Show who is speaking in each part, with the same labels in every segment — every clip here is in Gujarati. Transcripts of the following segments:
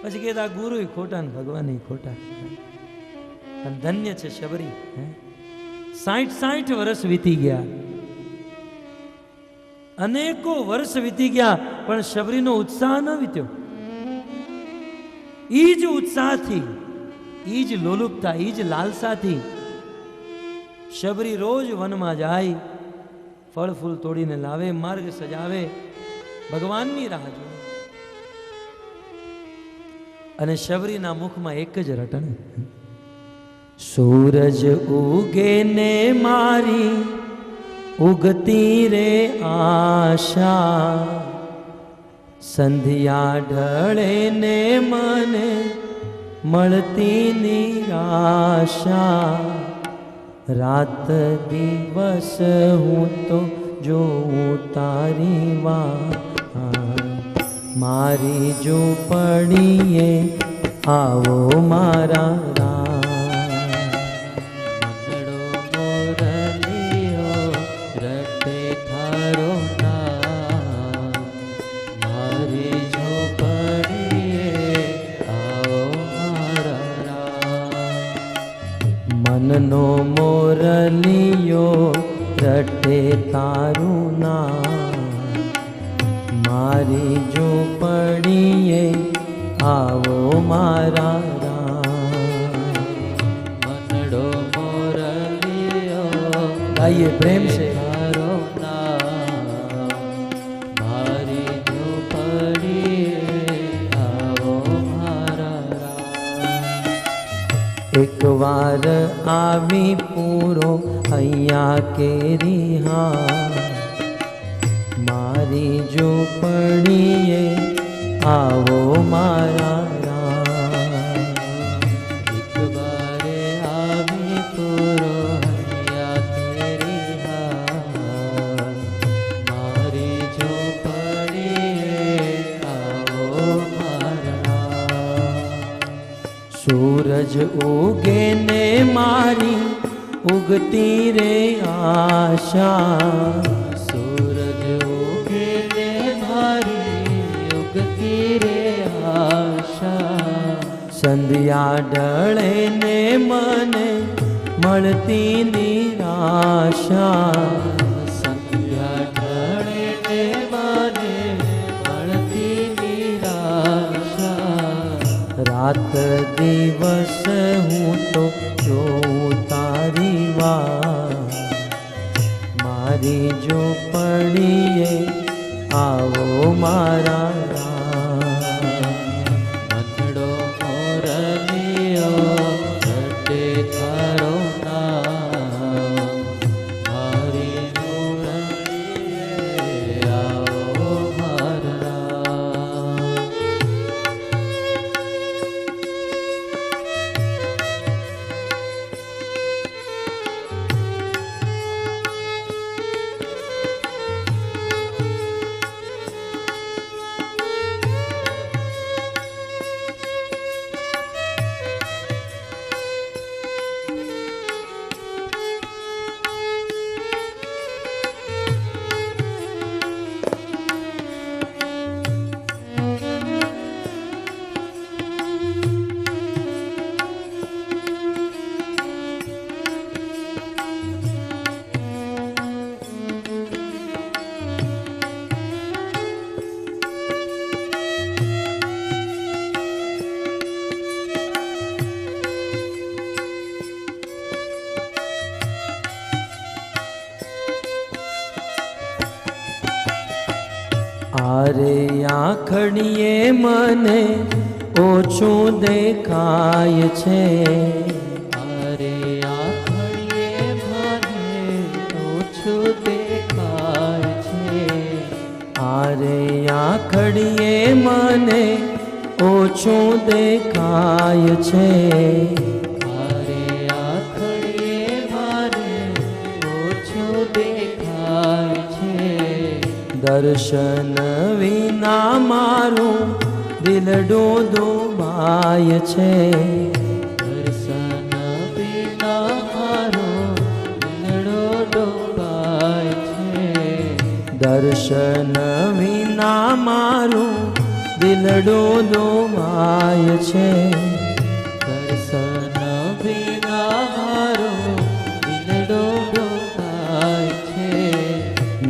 Speaker 1: પછી કહેતા ગુરુ ખોટા ને ભગવાન ખોટા. ધન્ય છે શબરી. 60 વર્ષ વીતી ગયા, અનેકો વર્ષ વીતી ગયા, પણ શબરીનો ઉત્સાહ ન વીત્યો. ઈ જ ઉત્સાહથી, ઈ જ લોલુપતા, ઈ જ લાલસાથી શબરી રોજ વનમાં જાય, ફળ ફૂલ તોડીને લાવે, માર્ગ સજાવે, ભગવાનની રાહ જોવે. અને શબરીના મુખમાં એક જ રટણ, સૂરજ ઉગે ને મારી ઉગતી રે આશા, સંધ્યા ઢળે ને મને મળતી નિરાશા, રાત દિવસ હું તો જોઉં તારી વાત, મારી જો પડીએ આવો મારા મંગળો મોરલીઓ રટે થારો નામ, મારી જો પડીએ આવો મારા મનનો મોરલીઓ રટે તારું નામ, મારી જો પડીએ આવો મારા મનડો મોરલીઓ ગાઈએ પ્રેમ છે તારો નામ, મારી જો પડીએ આવો મારા. એક વાર આવી પૂરો અહીંયા કેરી હા, મારી જો પડીએ આવો મારા રામ. એક બારે આવી પૂરો હૈયા તેરી હાર, મારી જો પડીએ આવો મારા. સૂરજ ઉગે ને મારી ઉગતી રે આશા, સૂરજ ઉગે ને મારી ઉગતી રે આશા, સંધ્યા ઢળે ને મને મળતી નિરાશા, સંધ્યા ઢળે ને મને મળતી નિરાશા, રાત દિવસ હું તો જોઉં તારી વાત, મારી જો પડીએ આવો મારા મંગળો મોરલીઓ રટે થારો નામ, મારી મોરલીએ આવો મારા. આરે આંખડીએ મને ઓછું દેખાય છે, આરે આંખડીએ મને ઓછું દેખાય છે, આરે આંખડીએ મને ઓછું દેખાય છે, આરે આંખડીએ મને ઓછું દેખાય છે, દર્શન વિના મારું દિલડું દુભાય છે, દર્શન વિના મારું દિલડું દુભાય છે, દર્શન વિના મારું દિલડો દોમાય છે.
Speaker 2: દર્શન વિના મારો દિલડો ડોકાય છે.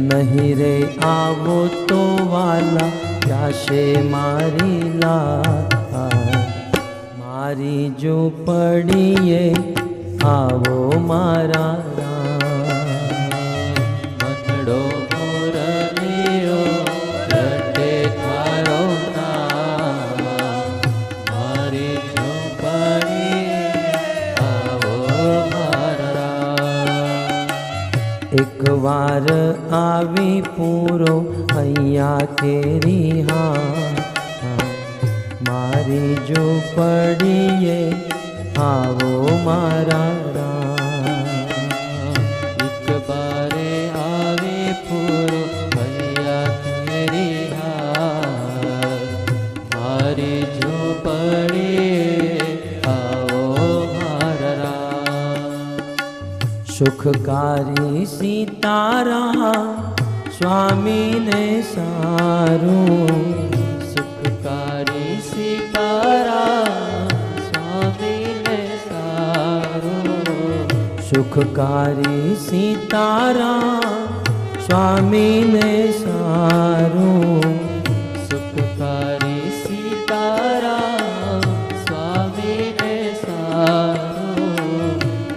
Speaker 1: નહીં રે આવો તો વાલા જાશે મારી લાત. મારી જો પડીએ આવો મારા
Speaker 2: મનડો મોરલીઓ રટે તારો નામ. મારી ઝૂંપડીએ આવો મારા.
Speaker 1: એક વાર આવી પૂરો અહીંયા કેરી હા. મારી જો પડીએ આવો મારા
Speaker 2: એક બારે આવે પૂરો ભૈયા તેરી હાર. મારી ઝૂંપડીએ આવો મારા.
Speaker 1: સુખકારી સીતારા સ્વામીને સારું.
Speaker 2: સુખકારી સીતારા સ્વામીને સારું.
Speaker 1: સુખકારી સીતારા સ્વામીને સારું.
Speaker 2: સુખકારી સીતારા સ્વામીને સારું.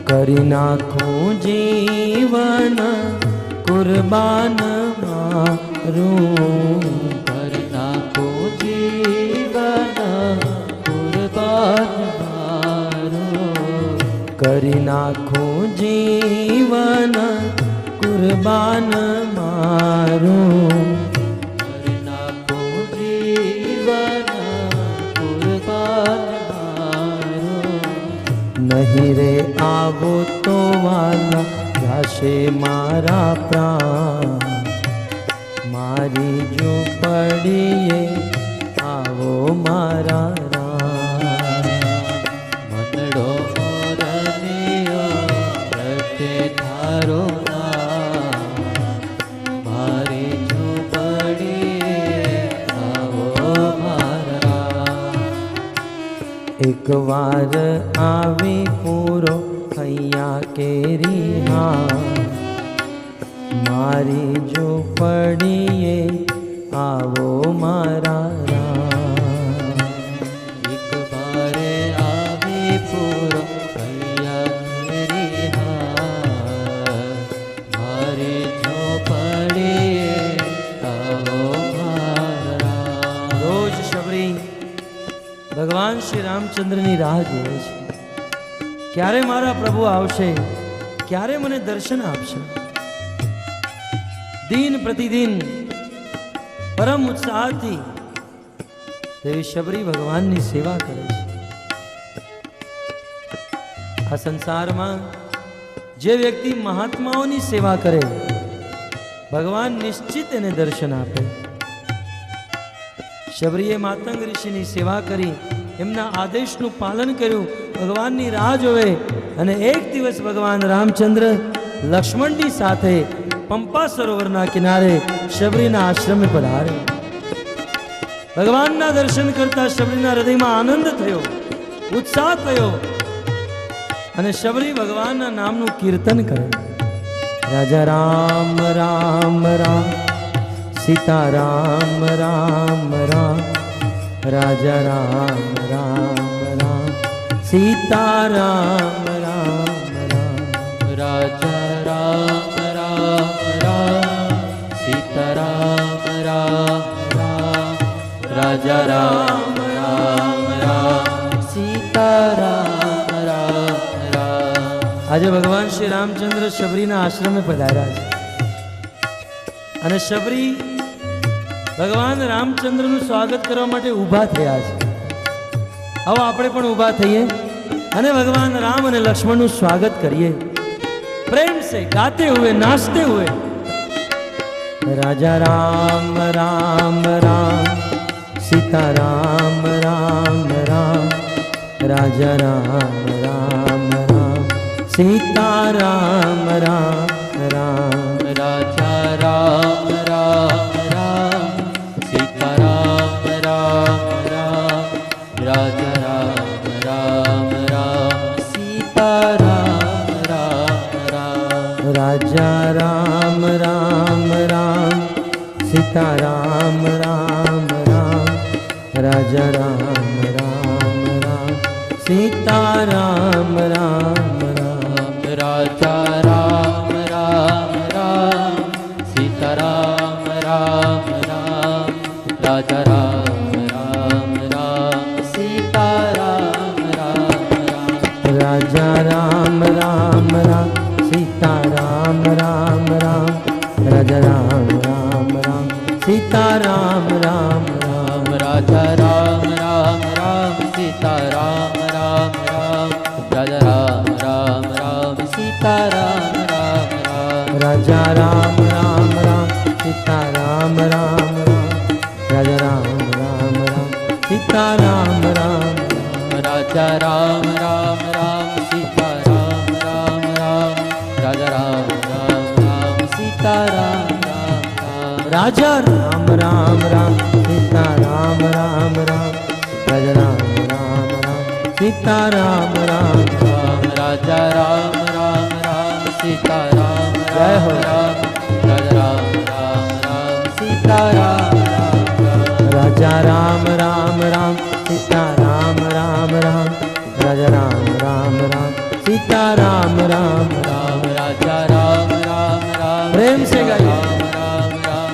Speaker 1: કરી નાખું જીવન કુરબાન મારું.
Speaker 2: કરી નાખો જીવન કુરબાન મારું.
Speaker 1: કરી નાખું જીવન કુરબાન મારું.
Speaker 2: કરી નાખો જીવન કુરબાન મારું.
Speaker 1: નહીં રે આવો તો વાલા જાશે મારા પ્રાણ. મારી જો પડીએ આવો મારા રામ.
Speaker 2: મનડો મોરલીઓ રટે તારો નામ. મારી ઝૂંપડીએ આવો મારા.
Speaker 1: એક વાર આવી પૂરો અહીંયા કેરી હા. મારી જો પડીએ આવો મારા રામ.
Speaker 2: એક બારે આવી પૂરો ભૈયા તેરી હાર. મારી ઝૂંપડીએ આવો મારા.
Speaker 1: રોજ શબરી ભગવાન શ્રી રામચંદ્રની રાહ જોવે છે. ક્યારે મારા પ્રભુ આવશે, ક્યારે મને દર્શન આપશે. દિન પ્રતિદિન પરમ ઉત્સાહથી દેવી શબરી ભગવાનની સેવા કરે છે. આ સંસારમાં જે વ્યક્તિ મહાત્માઓની સેવા કરે ભગવાન નિશ્ચિત એને દર્શન આપે. શબરીએ માતંગ ઋષિની સેવા કરી, એમના આદેશનું પાલન કર્યું, ભગવાનની રાહ જોવે. અને એક દિવસ ભગવાન રામચંદ્ર લક્ષ્મણની સાથે પંપા સરોવરના કિનારે શબરીના આશ્રમે પધારે. ભગવાનના દર્શન કરતા શબરીના હૃદયમાં આનંદ થયો, ઉત્સાહ થયો અને શબરી ભગવાનના નામનું કીર્તન કરે. રાજા રામ રામ રામ, સીતા રામ રામ રામ. રાજા રામ રામ રામ, સીતા રામ રામ રામ.
Speaker 2: રાજા રામ રામ રામ, સીતા રામ રામ રામ. રાજા રામ રામ રામ, સીતા રામ રામ રામ.
Speaker 1: આજે ભગવાન શ્રી રામચંદ્ર શબરીના આશ્રમે પધાર્યા છે અને શબરી ભગવાન રામચંદ્રનું સ્વાગત કરવા માટે ઊભા થયા છે. હવે આપણે પણ ઊભા થઈએ અને ભગવાન રામ અને લક્ષ્મણનું સ્વાગત કરીએ प्रेम से, गाते हुए, नाचते हुए. राजा राम राम राम, सीता राम राम राम. राजा राम राम राम, सीता राम राम राम.
Speaker 2: राजा राम राम राम, सीता राम राम राजा राम राम राम सीता राम राम राम
Speaker 1: राजा राम राम राम सीता राम राम राम राजा राम राम राम सीता राम राम राम
Speaker 2: राजा राम राम राम सीता राम राम राम राजा राम राम राम सीता राम राम राम
Speaker 1: राजा राम राम राम सीता राम राम राम राजा राम राम राम सीता राम राम राम
Speaker 2: राजा राम राम राम सीता राम राम राम राजा राम राम राम सीता राम राम राम
Speaker 1: राजा राम राम राम सीता राम राम राम राजा राम राम राम सीता राम राम राम
Speaker 2: राजा राम राम राम सीता राम राम राम राजा राम राम राम सीता राम राम राम
Speaker 1: राजा राम राम राम सीता राम राम राम राजा राम राम राम सीता राम राम राम
Speaker 2: राजा राम राम राम सीता राम
Speaker 1: जय हो।
Speaker 2: राम राजा राम राम राम सीता राम राम राम
Speaker 1: राजा राम राम राम सीता राम राम राम राजा राम राम राम सीता राम राम राम
Speaker 2: राम राजा राम राम राम
Speaker 1: प्रेम से गाइए।
Speaker 2: राम राम राम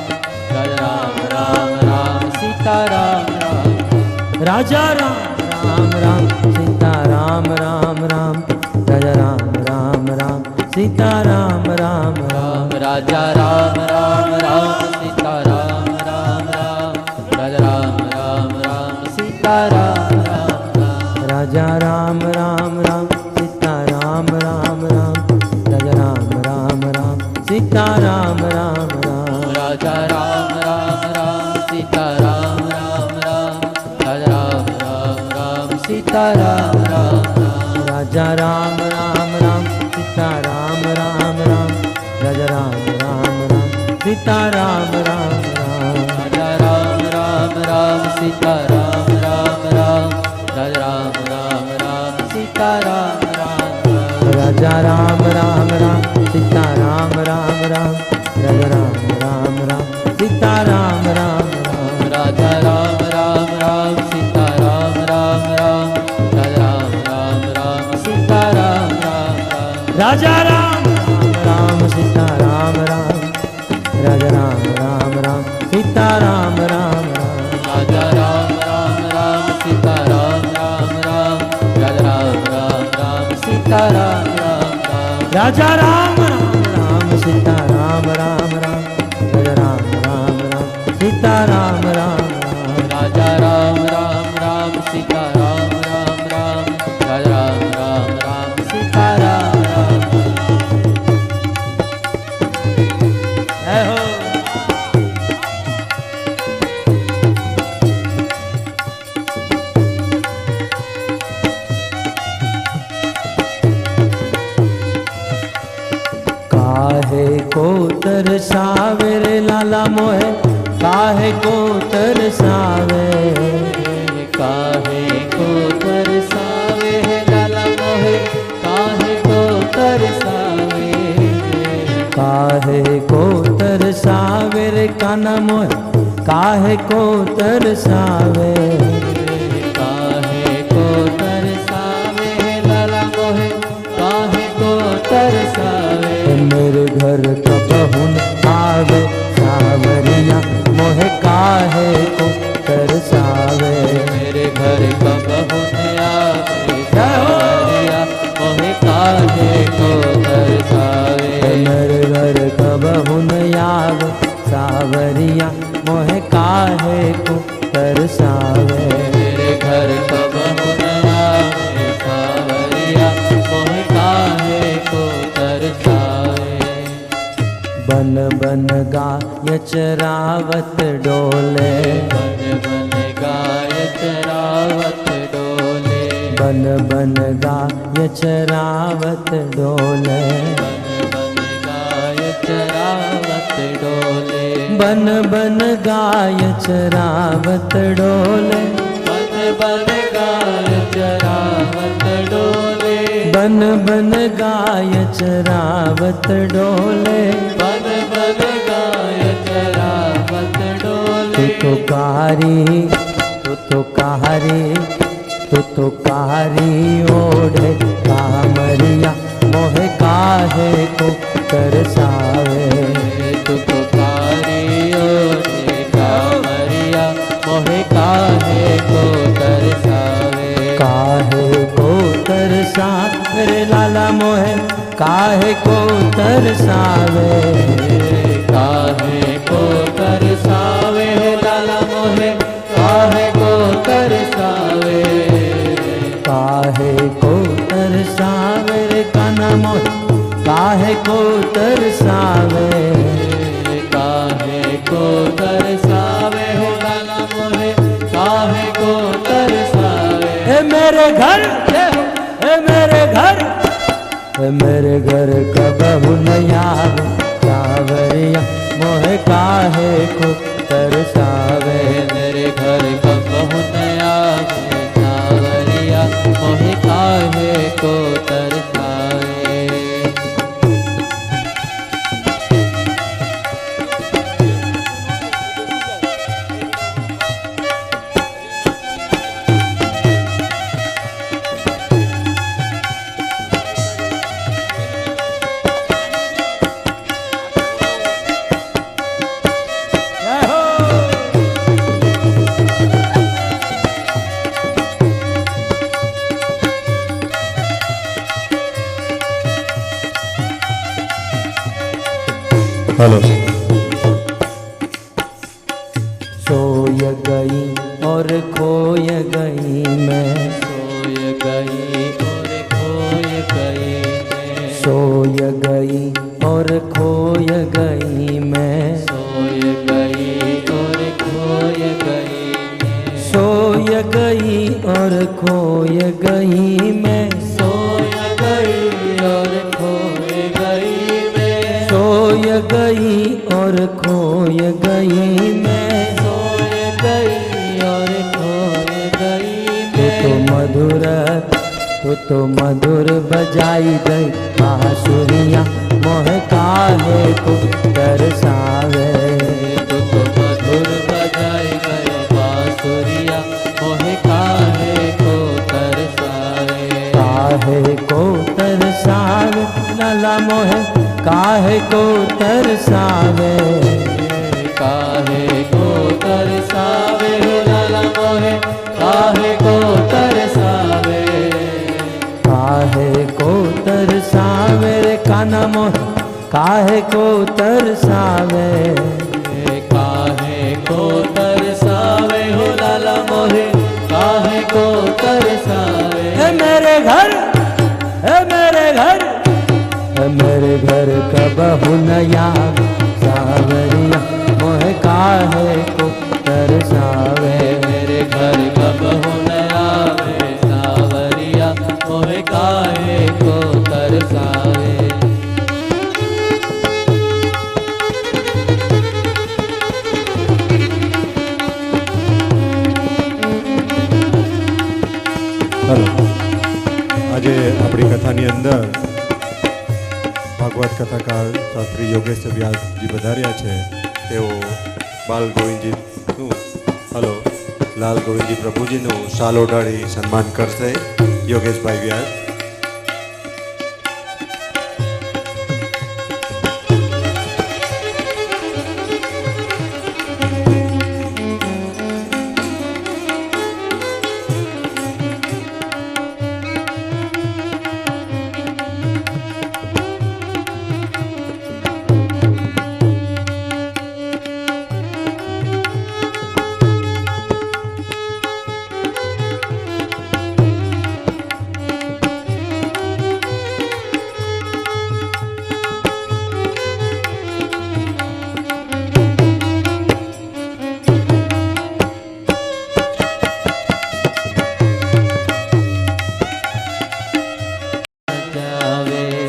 Speaker 2: राजा राम राम राम सीता राम राम
Speaker 1: राजा राम राम राम सीता राम राम राम राजा राम राम राम सीता राम राम राम
Speaker 2: राम राजा राम राम राम सीता राम राम राम राजा राम राम राम सीता राम राम राम
Speaker 1: राजा राम राम राम सीता राम राम राम राजा राम राम राम सीता राम राम राम
Speaker 2: राजा राम राम राम सीता राम राम राम राजा राम राम राम सीता राम राम राम
Speaker 1: राजा राम राम राम सीता राम राम राम राजा राम राम राम सीता राम राम राम
Speaker 2: राजा राम राम राम सीता राम राम राम राजा राम राम राम सीता राम राम राम
Speaker 1: राजा राम राम राम सीता राम राम राम राजा राम राम राम सीता राम राम राम
Speaker 2: राजा राम राम राम सीता राम राम राम राजा राम राम राम सीता राम राम राम
Speaker 1: राजा राम राम सीता राम राम राजा राम राम राम सीता राम राम राम
Speaker 2: राजा राम राम राम सीता राम राम राम राजा राम राम राम सीता राम राम राम
Speaker 1: राजा राम राम सीता राम राम राम राजा राम राम राम सीता राम राम राम
Speaker 2: राजा राम राम राम सीता राम राम राम राजा राम राम राम सीता राम राम
Speaker 1: जय हो। काहे को तरसावे रे लाला मोहे काहे को तरसावे
Speaker 2: काहे को तरसावे है लाला मोहे काहे को तरसावे
Speaker 1: काहे को तरसावे रे काना मोहे काहे को तरसावे
Speaker 2: काहे को तरसावे है लाला मोहे काहे को तरसावे
Speaker 1: मेरे घर कबहुन आवे सावरिया मोहे काहे को तरसावे
Speaker 2: मेरे घर कब होने आवे सावरिया मोहे काहे को तरसावे
Speaker 1: मेरे घर कबहुन आवे सावरिया मोहे काहे को तरसावे
Speaker 2: मेरे घर कब होने आवे सावरिया मोहे काहे को तरसावे
Speaker 1: बन बन गाय चरावत डोले
Speaker 2: बन बन गाय चरावत डोले
Speaker 1: बन बन गाय चरावत डोले
Speaker 2: बन बन गाय चरावत डोले
Speaker 1: बन बन गाय चरावत डोले
Speaker 2: बन बन गाय
Speaker 1: बन गाय चरावत डोले,
Speaker 2: बन बन गाय चरावत डोले।
Speaker 1: तू तो कारी ओढ़े कामरिया मोहे काहे को तरसावे।
Speaker 2: तू तो कारी ओढ़े कामरिया मोहे काहे को तरसावे।
Speaker 1: काहे को तरसा मेरे लाला मोहे काहे को तरसावे।
Speaker 2: काहे को तरसावे लाला मोहे काहे को तरसावे।
Speaker 1: काहे को तरसावे रे कान्हा मोहे काहे को तरसावे।
Speaker 2: काहे को तरसावे लाला मोहे काहे को तरसावे।
Speaker 1: ए मेरे घर, ए मेरे घर, ए मेरे घर कबहू न आवे सावरिया मोहे काहे को तरसावे।
Speaker 2: मेरे घर कबहू न आवे सावरिया मोहे काहे को तरसावे।
Speaker 3: हेलो।
Speaker 1: सोय गई और खोय गई मैं,
Speaker 2: सोय गई और खोय गई मैं।
Speaker 1: सोय गई और खोय गई मैं।
Speaker 2: सोय गई और खोय गई मैं।
Speaker 1: सोय गई और खोय गई मैं।
Speaker 2: सोय गई और खोय गई मैं।
Speaker 1: सोय गई और खोय गई मैं।
Speaker 2: सोय गई और खोय गई
Speaker 1: तू तो मधुर बजाई गई बांसुरिया मोहे काहे को तरसावे।
Speaker 2: तू तो मधुर बजाई गई बांसुरिया मोहे काहे को तरसावे।
Speaker 1: काहे को तरसावे लाला मोहे काहे को तरसावे।
Speaker 2: काहे को तरसावे लाला मोहे काहे को तरसावे।
Speaker 1: काहे को तरसावे रे कान्हा मोहे काहे को तरसावे।
Speaker 2: काहे को तरसावे हो लाला मोहे काहे को तरसावे।
Speaker 1: ए मेरे घर, ए मेरे घर, ए मेरे घर कबहू न आवे सावरिया मोहे काहे को तरसावे।
Speaker 2: मेरे घर कबहू न आवे सावरिया मोहे काहे को तरसावे।
Speaker 3: हेलो। આજે આપણી કથાની અંદર ભાગવત કથાકાર શાસ્ત્રી યોગેશ વ્યાસજી પધાર્યા છે। તેઓ બાલ ગોવિંદજીનું હલો લાલ ગોવિંદજી પ્રભુજીનું શાલ ઓઢાડી સન્માન કરશે યોગેશભાઈ વ્યાસ।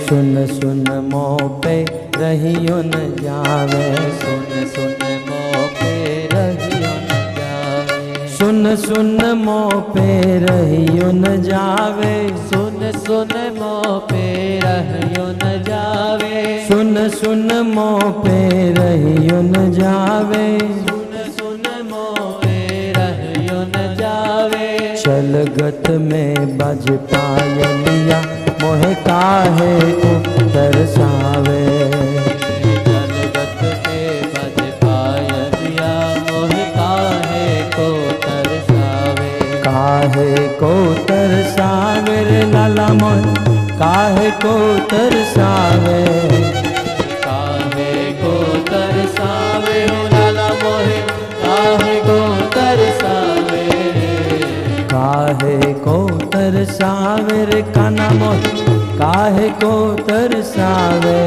Speaker 1: सुन सुन मोह पे रहियो न जावे।
Speaker 2: सुन सुन मोह पे रहियो न जावे।
Speaker 1: सुन सुन मोह पे रहियो न जावे,
Speaker 2: सुन सुन मोह पे रहियो न जावे,
Speaker 1: सुन सुन मोह पे रहियो न जावे,
Speaker 2: सुन सुन मोह पे रहियो न जावे।
Speaker 1: चलगत में बज पायलिया मोह काहे को तरसावे,
Speaker 2: चलगत में बज पायलिया मोह काहे को तरसावे,
Speaker 1: काहे को तरसावे रे लाला मोह काहे को तरसावे,
Speaker 2: काहे को तरसावे लाला मोहे काहे को तरसावे,
Speaker 1: काहे को तरसावे रे काना मोह काहे को तरसावे,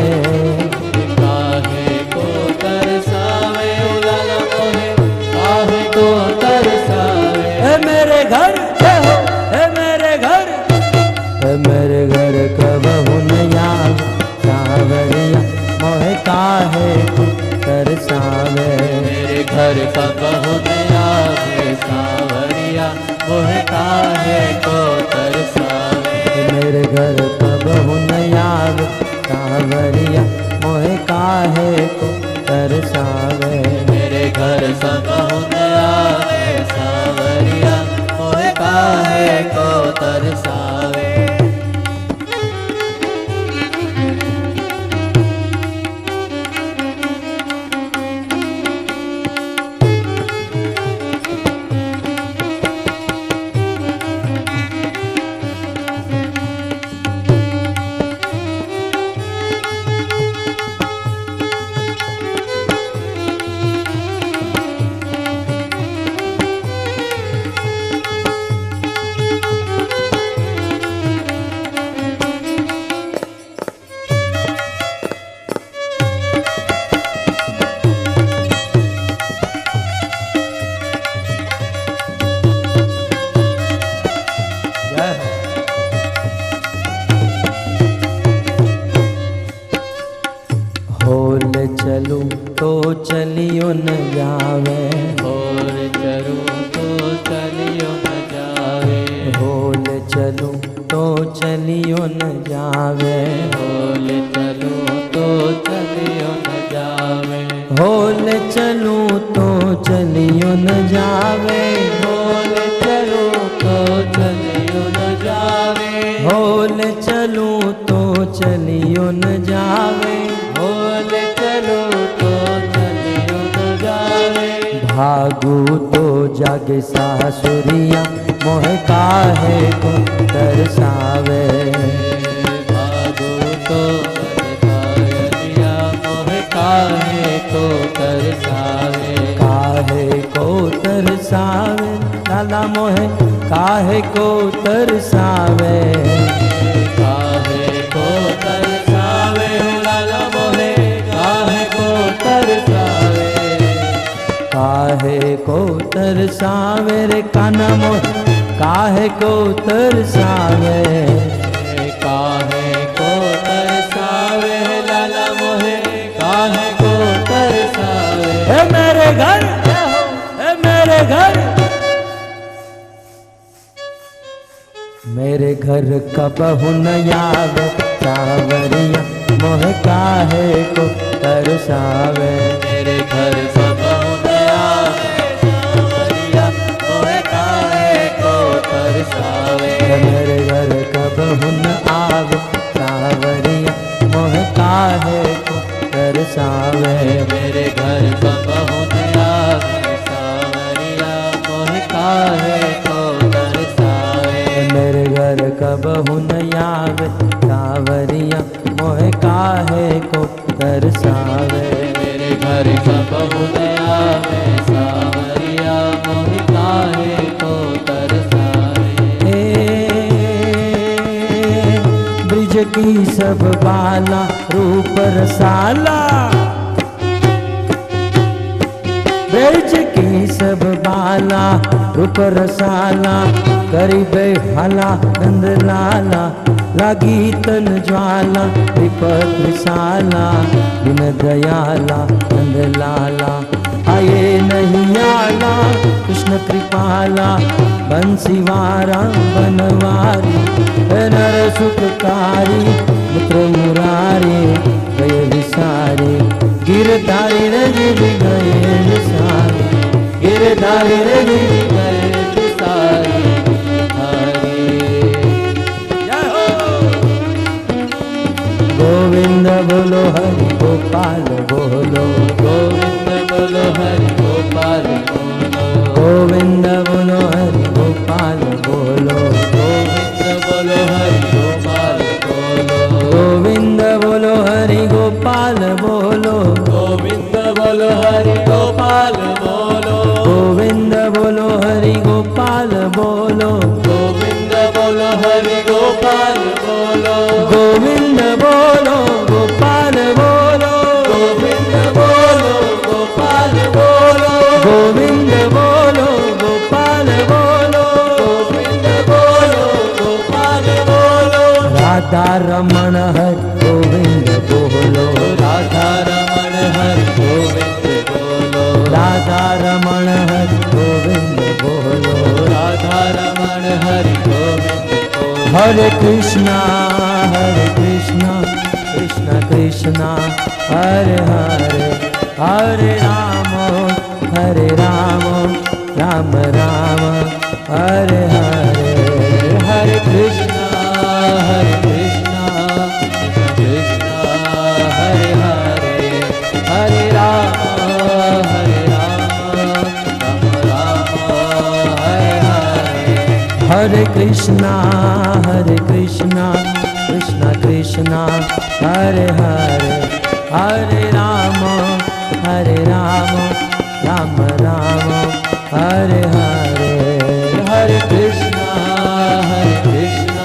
Speaker 2: काहे को तरसावे लाला मोहे काहे को तरसावे।
Speaker 1: ए मेरे घर जय हो, ए मेरे घर, ए मेरे घर कब हुनया सावरिया मोह काहे को तरसावे,
Speaker 2: मेरे घर का बहुत आवे सावरिया मोह काहे को तरसावे,
Speaker 1: मेरे घर कब हुनया सावरिया मोह काहे को तरसावे,
Speaker 2: मेरे घर सब आवे सावरिया मोह काहे को तरसावे।
Speaker 1: होल चलूं तो चलियो न जावे,
Speaker 2: और चलूं तो चलियो न जावे,
Speaker 1: होल चलूं तो चलियो न जावे,
Speaker 2: होल चलूं तो चलियो न जावे,
Speaker 1: होल चलूं तो चलियो न जावे,
Speaker 2: होल चलूं तो चलियो न जावे,
Speaker 1: होल चलूं तो चलियो न जावे,
Speaker 2: होल चलूं तो चलियो न जावे।
Speaker 1: भागू तो जागे सासुरिया मोह काहे को तरसावे,
Speaker 2: भागो तो पायलिया मोह काहे को तरसावे,
Speaker 1: काहे को तरसावे लाला मोह काहे को तरसावे,
Speaker 2: काहे को तरसावे लाला मोहे काहे को तरसावे,
Speaker 1: काहे को तरसावे रे काना मोह काहे को तरसावे,
Speaker 2: काहे को तरसावे लाला मोहे काहे को तरसावे।
Speaker 1: ए मेरे घर ए मेरे घर, मेरे घर कब हुनयाव सावरिया मोह काहे को तरसावे,
Speaker 2: मेरे घर सब आवे सावरिया मोह काहे को तरसावे,
Speaker 1: मेरे घर कब हुन आव सावरिया मोह काहे को तरसावे,
Speaker 2: मेरे घर सब आवे सावरिया मोह काहे को तरसावे,
Speaker 1: मेरे घर कब हुनयाव सावरिया मोह काहे को तरसावे,
Speaker 2: मेरे घर सब आवे सावरिया मोह काहे को तरसावे।
Speaker 1: ब्रिज की सब बाला रूप रसाला, ब्रज की सब बाला रूप रसाला, करीबे हाला नंद लाला, लागी तन ज्वाला विपत विशाला, बिन दयाला नंद लाला, आए नहीं आला कृष्ण कृपाला बंसीवारा बनवारी नर सुखकारी पुत्र मुरारी गए विसारे गिरधारी रे गिर गए विसारे गिरधारी रे गिर गए विसारे गोविंद बोलो हरि गोपाल बोलो
Speaker 2: गोविंद बोलो हरि गोपाल बोलो
Speaker 1: गोविंद बोलो हरि गोपाल बोलो
Speaker 2: गोविंद बोलो हरि गोपाल बोलो
Speaker 1: गोविंद बोलो हरि गोपाल बोलो
Speaker 2: गोविंद बोलो हरि गोपाल बोलो
Speaker 1: गोविंद बोलो हरि गोपाल बोलो
Speaker 2: गोविंद बोलो हरि गोपाल बोलो
Speaker 1: गोविंद बोलो गोपाल बोलो
Speaker 2: गोविंद बोलो गोपाल बोलो
Speaker 1: गोविंद बोलो गोपाल बोलो
Speaker 2: गोविंद बोलो गोपाल बोलो
Speaker 1: राधा रमण हरि गोविंद बोलो
Speaker 2: राधा रमण हरि गोविंद बोलो
Speaker 1: राधा रमण हरि गोविंद बोलो
Speaker 2: राधा रमण हरि गोविंद बोलो
Speaker 1: हरे कृष्णा कृष्ण कृष्ण हरे हरे हरे राम राम राम हरे हरे
Speaker 2: हरे कृष्णा कृष्ण कृष्ण हरे हरे हरे राम राम राम हरे हरे
Speaker 1: हरे कृष्णा कृष्ण कृष्ण हरे हरे हरे राम राम राम हरे हरे
Speaker 2: हरे कृष्णा कृष्ण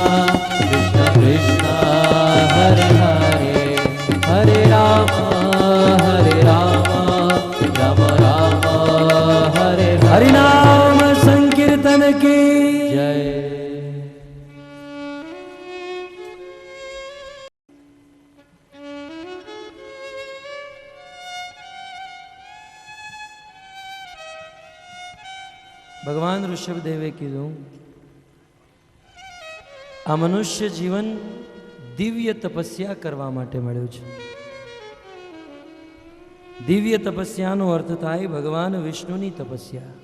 Speaker 2: कृष्ण हरे हरे हरे राम राम राम हरे
Speaker 1: हरि नाम संकीर्तन की
Speaker 2: जय।
Speaker 1: ભગવાન ઋષભદેવે કીધું આ મનુષ્ય જીવન દિવ્ય તપસ્યા કરવા માટે મળ્યું છે. દિવ્ય તપસ્યાનો અર્થ થાય ભગવાન વિષ્ણુની તપસ્યા.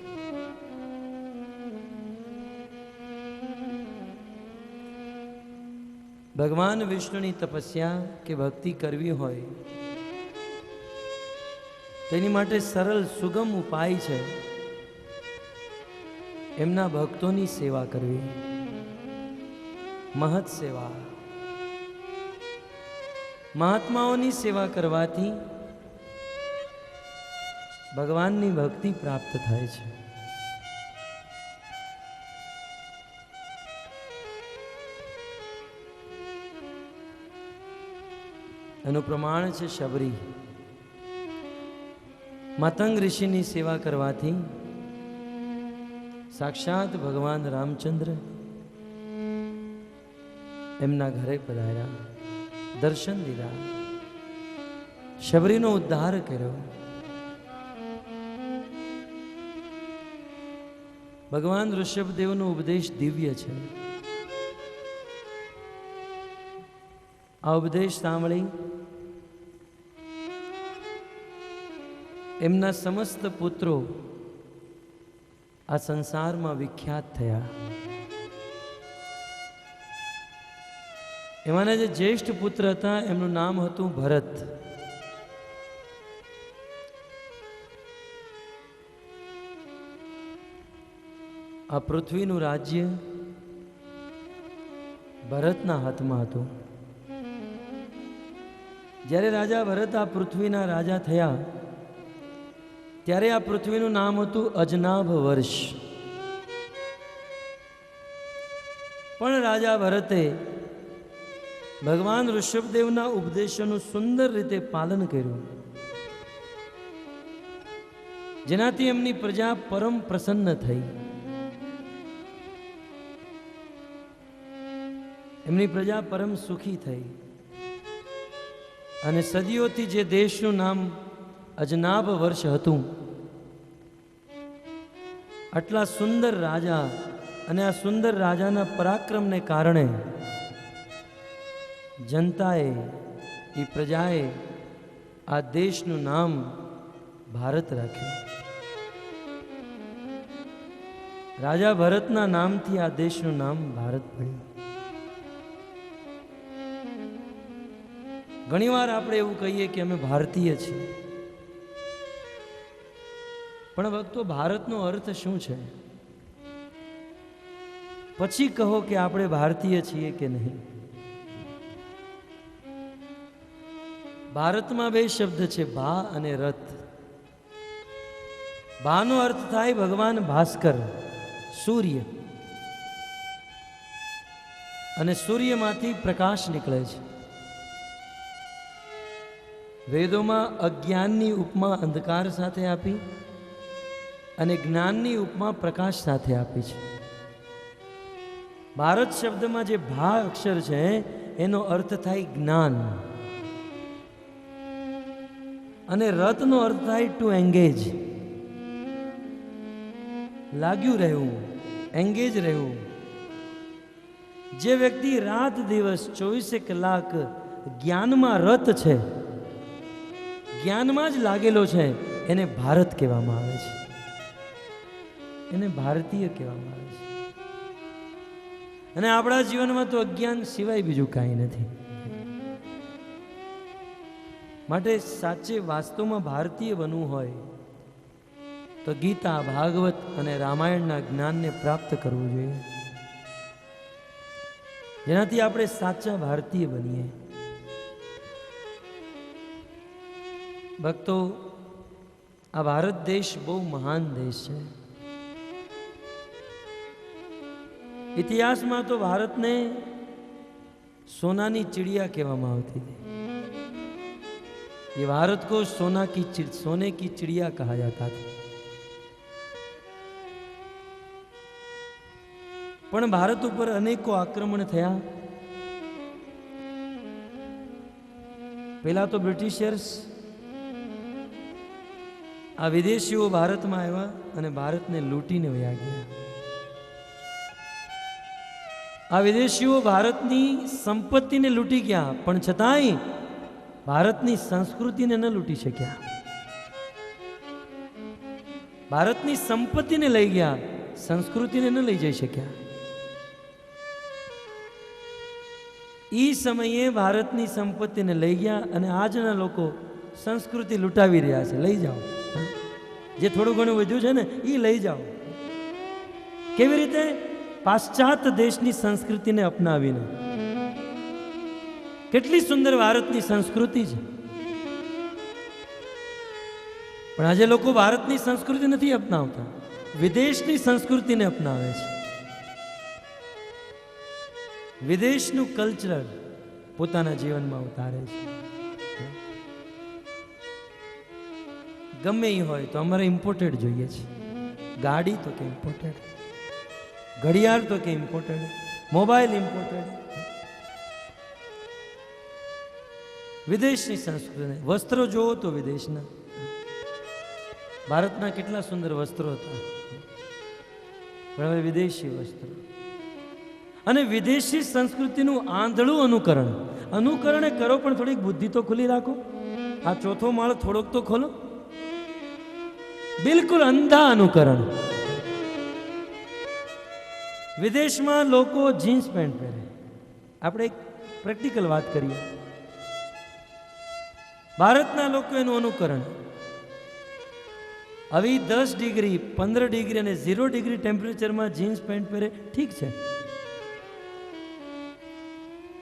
Speaker 1: ભગવાન વિષ્ણુની તપસ્યા કે ભક્તિ કરવી હોય તેની માટે સરળ સુગમ ઉપાય છે એમના ભક્તોની સેવા કરવી. મહત સેવા મહાત્માઓની સેવા કરવાથી ભગવાનની ભક્તિ પ્રાપ્ત થાય છે. એનું પ્રમાણ છે શબરી. માતંગ ઋષિની સેવા કરવાથી સાક્ષાત ભગવાન રામચંદ્ર એમના ઘરે પધાર્યા, દર્શન દીધા, શબરીનો ઉદ્ધાર કર્યો. ભગવાન ઋષભદેવનો ઉપદેશ દિવ્ય છે. આ ઉપદેશ સાંભળી એમના સમસ્ત પુત્રો આ સંસારમાં વિખ્યાત થયા. એમાંના જે જ્યેષ્ઠ પુત્ર હતા એમનું નામ હતું ભરત. આ પૃથ્વીનું રાજ્ય ભરતના હાથમાં હતું. જ્યારે રાજા ભરત આ પૃથ્વીના રાજા થયા ત્યારે આ પૃથ્વીનું નામ હતું અજનાભ વર્ષ. પણ રાજા ભરતે ભગવાન ઋષભદેવના ઉપદેશોનું સુંદર રીતે પાલન કર્યું, જેનાથી એમની પ્રજા પરમ પ્રસન્ન થઈ. એમની પ્રજા પરમ સુખી થઈ અને સદીઓથી જે દેશનું નામ અજનાભ વર્ષ હતું આટલા સુંદર રાજા અને આ સુંદર રાજાના પરાક્રમને કારણે જનતાએ, એ પ્રજાએ આ દેશનું નામ ભારત રાખ્યું. રાજા ભરતના નામથી આ દેશનું નામ ભારત પડ્યું. ઘણીવાર આપણે એવું કહીએ કે અમે ભારતીય છીએ, પણ ભક્તો ભારતનો અર્થ શું છે? પછી કહો કે આપણે ભારતીય છીએ કે નહીં. ભારતમાં બે શબ્દ છે, ભા અને રથ. ભાનો અર્થ થાય ભગવાન ભાસ્કર, સૂર્ય, અને સૂર્યમાંથી પ્રકાશ નીકળે છે. વેદોમાં અજ્ઞાનની ઉપમા અંધકાર સાથે આપી અને જ્ઞાનની ઉપમા પ્રકાશ સાથે આપી છે. ભારત શબ્દમાં જે ભા અક્ષર છે એનો અર્થ થાય જ્ઞાન, અને રથનો અર્થ થાય ટુ એંગેજ, લાગ્યું રહેવું, એંગેજ રહેવું. જે વ્યક્તિ રાત દિવસ 24 કલાક જ્ઞાનમાં રત છે, જ્ઞાનમાં જ લાગેલો છે, એને ભારત કહેવામાં આવે છે, એને ભારતીય કહેવામાં આવે છે. અને આપણા જીવનમાં તો અજ્ઞાન સિવાય બીજું કાંઈ નથી. માટે સાચે વાસ્તવમાં ભારતીય બનવું હોય તો ગીતા, ભાગવત અને રામાયણના જ્ઞાનને પ્રાપ્ત કરવું જોઈએ, જેનાથી આપણે સાચા ભારતીય બનીએ. ભક્તો, આ ભારત દેશ બહુ મહાન દેશ છે. ઇતિહાસમાં તો ભારતને સોનાની ચિડિયા કહેવામાં આવતી હતી. ये भारत को सोने की चिड़िया कहा जाता था. પણ ભારત ઉપર અનેકો આક્રમણ થયા. પહેલા તો બ્રિટિશર્સ, આ વિદેશીઓ ભારતમાં આવ્યા અને ભારતને લૂંટીને વયા ગયા. આ વિદેશીઓ ભારતની સંપત્તિને લૂંટી ગયા, પણ છતાંય ભારતની સંસ્કૃતિને ન લૂંટી શક્યા. ભારતની સંપત્તિને લઈ ગયા, સંસ્કૃતિને ન લઈ જઈ શક્યા. એ સમયે ભારતની સંપત્તિને લઈ ગયા અને આજના લોકો સંસ્કૃતિ લૂંટાવી રહ્યા છે. લઈ જાઓ, જે થોડું ઘણું વધ્યું છે ને એ લઈ જાઓ. કેવી રીતે? પાશ્ચાત્ય દેશની સંસ્કૃતિને અપનાવીને. કેટલી સુંદર ભારતની સંસ્કૃતિ છે, પણ આજે લોકો ભારતની સંસ્કૃતિ નથી અપનાવતા, વિદેશની સંસ્કૃતિને અપનાવે છે. વિદેશનું કલ્ચર પોતાના જીવનમાં ઉતારે છે. ગમે એ હોય તો અમારે ઇમ્પોર્ટેડ જોઈએ છે. ગાડી તો કે ઇમ્પોર્ટેડ, ઘડિયાળ તો કે ઇમ્પોર્ટેડ, મોબાઈલ ઇમ્પોર્ટેડ. વિદેશની સંસ્કૃતિ. વસ્ત્રો જોવો તો વિદેશના. ભારતના કેટલા સુંદર વસ્ત્રો હતા, પણ હવે વિદેશી વસ્ત્રો. અને વિદેશી સંસ્કૃતિનું આંધળું અનુકરણ કરો, પણ થોડીક બુદ્ધિ તો ખુલ્લી રાખો. આ ચોથો માળ થોડોક તો ખોલો. બિલકુલ અંધા અનુકરણ. વિદેશમાં લોકો જીન્સ પેન્ટ પહેરે. આપણે એક પ્રેક્ટિકલ વાત કરીએ. ભારતના લોકો એનું અનુકરણ. હવે 10 ડિગ્રી, 15 ડિગ્રી અને 0 ડિગ્રી ટેમ્પરેચરમાં જીન્સ પેન્ટ પહેરે, ઠીક છે.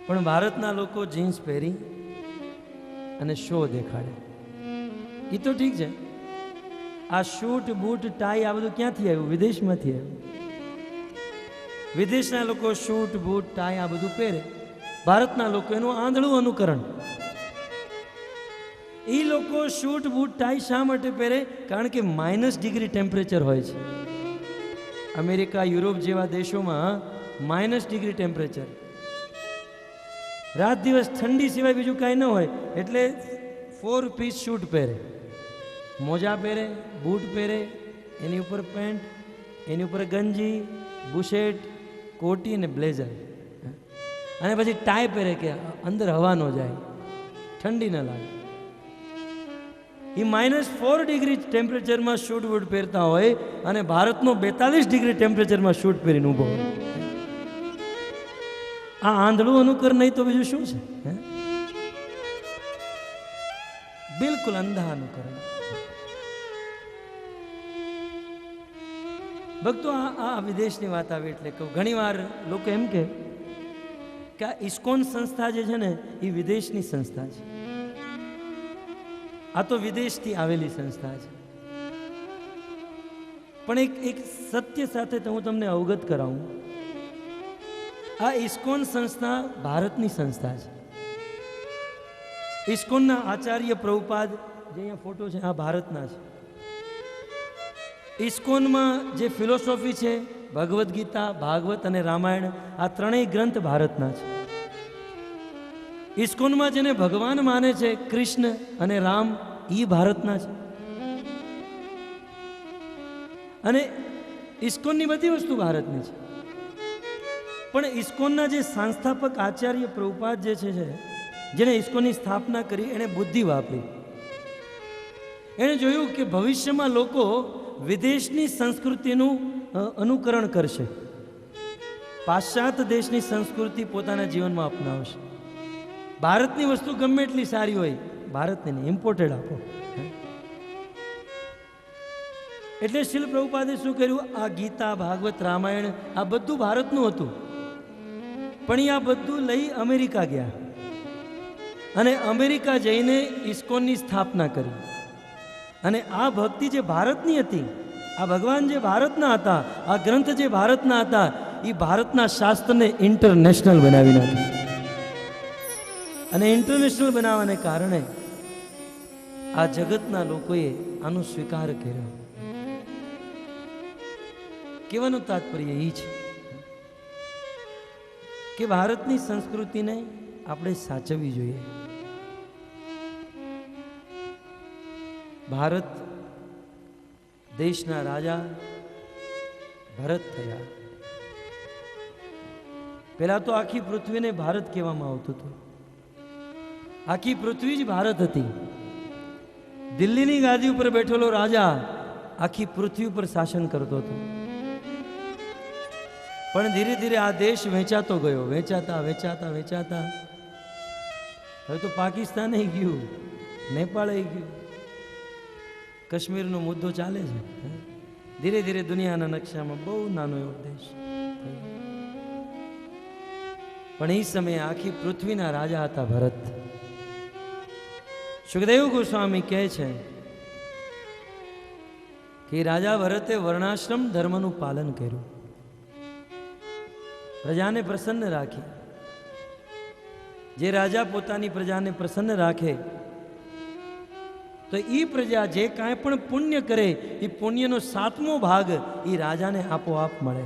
Speaker 1: પણ ભારતના લોકો જીન્સ પહેરી અને શો દેખાડે, એ તો ઠીક છે. આ શૂટ, બૂટ, ટાઈ આ બધું ક્યાંથી આવ્યું? વિદેશમાંથી આવ્યું. વિદેશના લોકો શૂટ, બૂટ, ટાઈ આ બધું પહેરે. ભારતના લોકો એનું આંધળું અનુકરણ. એ લોકો શૂટ, બૂટ, ટાઈ શા માટે પહેરે? કારણ કે -ડિગ્રી ટેમ્પરેચર હોય છે. અમેરિકા, યુરોપ જેવા દેશોમાં -ડિગ્રી ટેમ્પરેચર. રાત દિવસ ઠંડી સિવાય બીજું કાંઈ ન હોય, એટલે 4 પીસ શૂટ પહેરે, મોજા પહેરે, બૂટ પહેરે, એની ઉપર પેન્ટ, એની ઉપર ગંજી, બુશેટ, કોટી અને બ્લેઝર, અને પછી ટાઈ પહેરે કે અંદર હવા ન જાય, ઠંડી ન લાગે. એ -4 ડિગ્રી ટેમ્પરેચરમાં શૂટ વૂટ પહેરતા હોય અને ભારતનો 42 ડિગ્રી ટેમ્પરેચરમાં શૂટ પહેરીને ઊભો હોય. આ આંધળું અનુકરણ નહીં તો બીજું શું છે? બિલકુલ અંધા અનુકરણ. ભક્તો, આ વિદેશની વાત આવે એટલે કહું. ઘણીવાર લોકો એમ કે આ ઇસ્કોન સંસ્થા જે છે ને એ વિદેશની સંસ્થા છે. આ તો વિદેશથી આવેલી સંસ્થા છે. પણ એક સત્ય સાથે તો હું તમને અવગત કરાવું. આ ઇસ્કોન સંસ્થા ભારતની સંસ્થા છે. ઇસ્કોનના આચાર્ય પ્રભુપાદ, જે અહીંયા ફોટો છે, આ ભારતના છે. ઇસ્કોનમાં જે ફિલોસોફી છે, ભગવદ્ ગીતા, ભાગવત અને રામાયણ, આ ત્રણેય ગ્રંથ ભારતના છે. ઇસ્કોનમાં જેને ભગવાન માને છે, કૃષ્ણ અને રામ, એ ભારતના છે. અને ઇસ્કોનની બધી વસ્તુ ભારતની છે. પણ ઇસ્કોનના જે સંસ્થાપક આચાર્ય પ્રભુપાદ જે છે, જેને ઇસ્કોનની સ્થાપના કરી, એણે બુદ્ધિ વાપરી. એણે જોયું કે ભવિષ્યમાં લોકો વિદેશની સંસ્કૃતિનું અનુકરણ કરશે, પાશ્ચાત્ય દેશની સંસ્કૃતિ પોતાના જીવનમાં અપનાવશે. ભારતની વસ્તુ ગમે એટલી સારી હોય, ભારતને નહીં, ઇમ્પોર્ટેડ આપો. એટલે શીલ પ્રભુપાદે શું કર્યું? આ ગીતા, ભાગવત, રામાયણ, આ બધું ભારતનું હતું. પણ આ બધું લઈ અમેરિકા ગયા અને અમેરિકા જઈને ઇસ્કોનની સ્થાપના કરી. અને આ ભક્તિ જે ભારતની હતી, આ ભગવાન જે ભારતના હતા, આ ગ્રંથ જે ભારતના હતા, એ ભારતના શાસ્ત્રને ઇન્ટરનેશનલ બનાવી નાખ્યું. અને ઇન્ટરનેશનલ બનાવવાને કારણે આ જગતના લોકોએ આનો સ્વીકાર કર્યો. કહેવાનું તાત્પર્ય એ છે કે ભારતની સંસ્કૃતિને આપણે સાચવવી જોઈએ. ભારત દેશના રાજા ભરત થયા. પહેલા તો આખી પૃથ્વીને ભારત કહેવામાં આવતું હતું. આખી પૃથ્વી જ ભારત હતી. દિલ્હીની ગાદી ઉપર બેઠેલો રાજા આખી પૃથ્વી ઉપર શાસન કરતો હતો. પણ ધીરે ધીરે આ દેશ વેચાતો ગયો, વેચાતા હવે તો પાકિસ્તાન ગયું, નેપાળ ગયું, કાશ્મીરનો મુદ્દો ચાલે છે. ધીરે ધીરે દુનિયાના નકશામાં બહુ નાનો એવો દેશ. પણ એ સમયે આખી પૃથ્વીના રાજા હતા ભરત. સુખદેવ ગોસ્વામી કહે છે કે રાજા ભરતે વર્ણાશ્રમ ધર્મનું પાલન કર્યું, પ્રજાને પ્રસન્ન રાખી. જે રાજા પોતાની પ્રજાને પ્રસન્ન રાખે તો એ પ્રજા જે કાંઈ પણ પુણ્ય કરે, એ પુણ્યનો 7મો ભાગ એ રાજાને આપોઆપ મળે.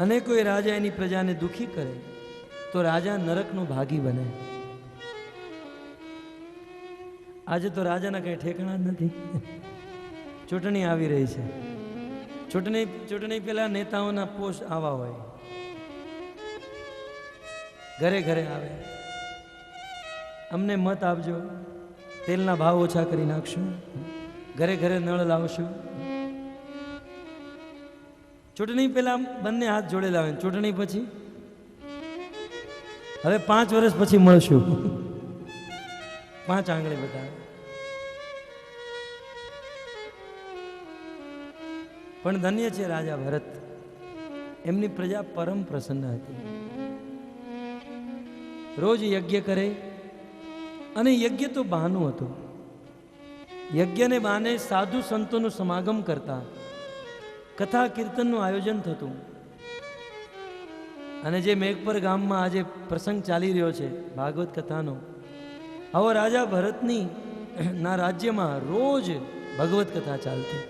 Speaker 1: અને કોઈ રાજા એની પ્રજાને દુખી કરે તો રાજા નરકનો ભાગી બને. આજે તો રાજાના કઈ ઠેકાણા જ નથી. ચૂંટણી આવી રહી છે. ચૂંટણી પેલા નેતાઓના પોસ્ટ આવા હોય, ઘરે ઘરે આવે, અમને મત આપજો, તેલના ભાવ ઓછા કરી નાખશું, ઘરે ઘરે નળ લાવશું. ચૂંટણી પહેલા બંને હાથ જોડેલા હોય, ચૂંટણી પછી હવે 5 વર્ષ પછી મળશું, 5 આંગળી બતાવે. પણ ધન્ય છે રાજા ભરત, એમની પ્રજા પરમ પ્રસન્ન હતી. રોજ યજ્ઞ કરે, અને યજ્ઞ તો બહાનું હતું. યજ્ઞને બહાને સાધુ સંતોનું સમાગમ કરતા, કથા કીર્તનનું આયોજન થતું. અને જે મેઘપર ગામમાં આજે પ્રસંગ ચાલી રહ્યો છે ભાગવત કથાનો, આવો રાજા ભરતની ના રાજ્યમાં રોજ ભગવત કથા ચાલતી,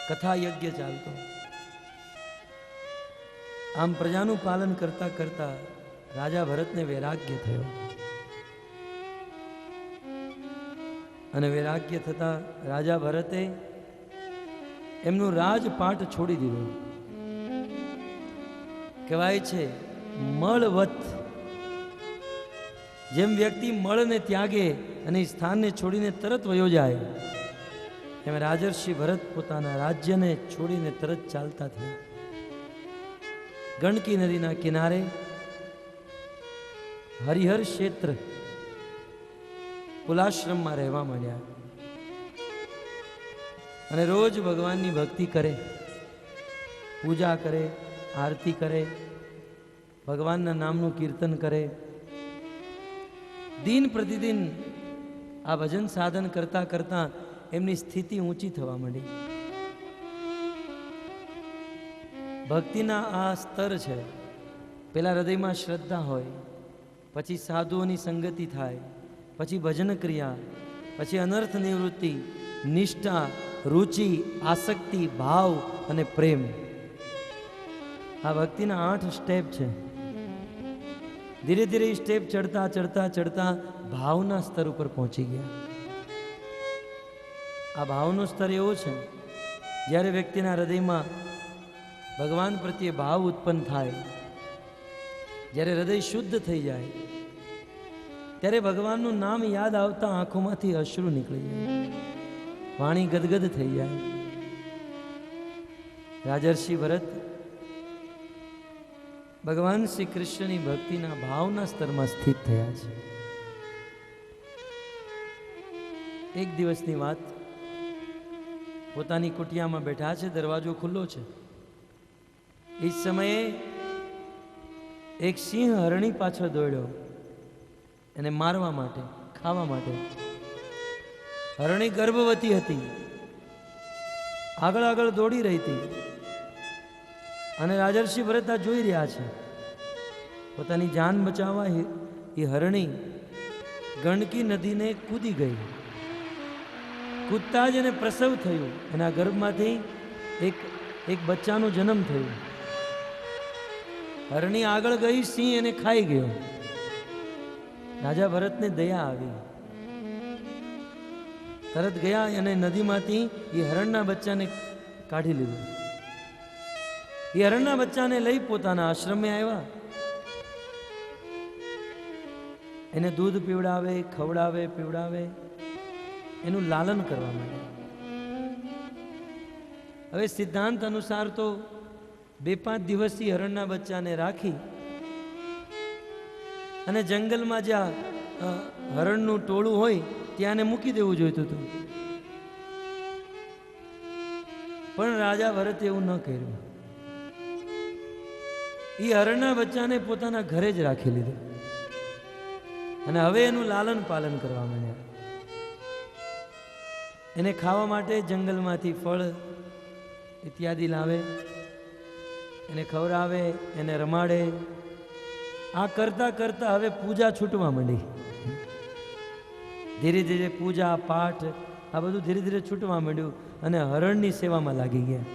Speaker 1: કથા યજ્ઞ ચાલતો. આમ પ્રજાનું પાલન કરતા કરતા રાજા ભરતને વૈરાગ્ય થયો. અને વૈરાગ્ય થતા રાજા ભરતે એમનું રાજપાટ છોડી દીધું. કહેવાય છે મળવત, જેમ વ્યક્તિ મળને ત્યાગે અને એ સ્થાનને છોડીને તરત વયો જાય, એમ રાજર્ષિ ભરત પોતાના રાજ્યને છોડીને તરત ચાલતા થયા. ગંડકી નદીના કિનારે હરિહર ક્ષેત્ર કુલાશ્રમમાં રહેવા માંડ્યા અને રોજ ભગવાનની ભક્તિ કરે, પૂજા કરે, આરતી કરે, ભગવાનના નામનું કીર્તન કરે. દિન પ્રતિદિન આ ભજન સાધન કરતા કરતા એમની સ્થિતિ ઊંચી થવા માંડી. ભક્તિના આ સ્તર છે. પેલા હૃદયમાં શ્રદ્ધા હોય, પછી સાધુઓની સંગતિ થાય, પછી ભજન ક્રિયા, પછી અનર્થ નિવૃત્તિ, નિષ્ઠા, રુચિ, આસક્તિ, ભાવ અને પ્રેમ. આ ભક્તિના 8 સ્ટેપ છે. ધીરે ધીરે સ્ટેપ ચડતા ચડતા ચડતા ભાવના સ્તર ઉપર પહોંચી ગયા. આ ભાવનો સ્તર એવો છે જ્યારે વ્યક્તિના હૃદયમાં ભગવાન પ્રત્યે ભાવ ઉત્પન્ન થાય, જ્યારે હૃદય શુદ્ધ થઈ જાય, ત્યારે ભગવાનનું નામ યાદ આવતા આંખોમાંથી અશ્રુ નીકળી જાય, વાણી ગદગદ થઈ જાય. રાજર્ષિ ભરત ભગવાન શ્રી કૃષ્ણની ભક્તિના ભાવના સ્તરમાં સ્થિત થયા છે. એક દિવસની વાત, પોતાની કુટિયામાં બેઠા છે, દરવાજો ખુલ્લો છે. એ સમયે એક સિંહ હરણી પાછળ દોડ્યો એને મારવા માટે, ખાવા માટે. હરણી ગર્ભવતી હતી, આગળ આગળ દોડી રહી હતી અને રાજર્ષિ ભરત આ જોઈ રહ્યા છે. પોતાની જાન બચાવવા એ હરણી ગંડકી નદીને કૂદી ગઈ. કૂદતા જ એને પ્રસવ થયું, એના ગર્ભમાંથી એક બચ્ચાનો જન્મ થયો. હરણી આગળ ગઈ, સિંહ એને ખાઈ ગયો. રાજા ભરતને દયા આવી, તરત ગયા અને નદીમાંથી એ હરણના બચ્ચાને કાઢી લીધું. એ હરણના બચ્ચાને લઈ પોતાના આશ્રમે આવ્યા. એને દૂધ પીવડાવે, ખવડાવે, પીવડાવે, એનું લાલન કરવા માંડે. હવે સિદ્ધાંત અનુસાર તો 2-5 દિવસથી હરણના બચ્ચાને રાખી અને જંગલમાં જ્યાં હરણનું ટોળું હોય ત્યાં એને મૂકી દેવું જોઈતું હતું. પણ રાજા ભરતે એવું ન કર્યું. એ હરણના બચ્ચાને પોતાના ઘરે જ રાખી લીધું અને હવે એનું લાલન પાલન કરવા માંડ્યા. એને ખાવા માટે જંગલમાંથી ફળ ઇત્યાદિ લાવે, એને ખવડાવે, એને રમાડે. આ કરતા કરતા હવે પૂજા છૂટવા માંડી. ધીરે ધીરે પૂજા પાઠ આ બધું ધીરે ધીરે છૂટવા માંડ્યું અને હરણની સેવામાં લાગી ગયા.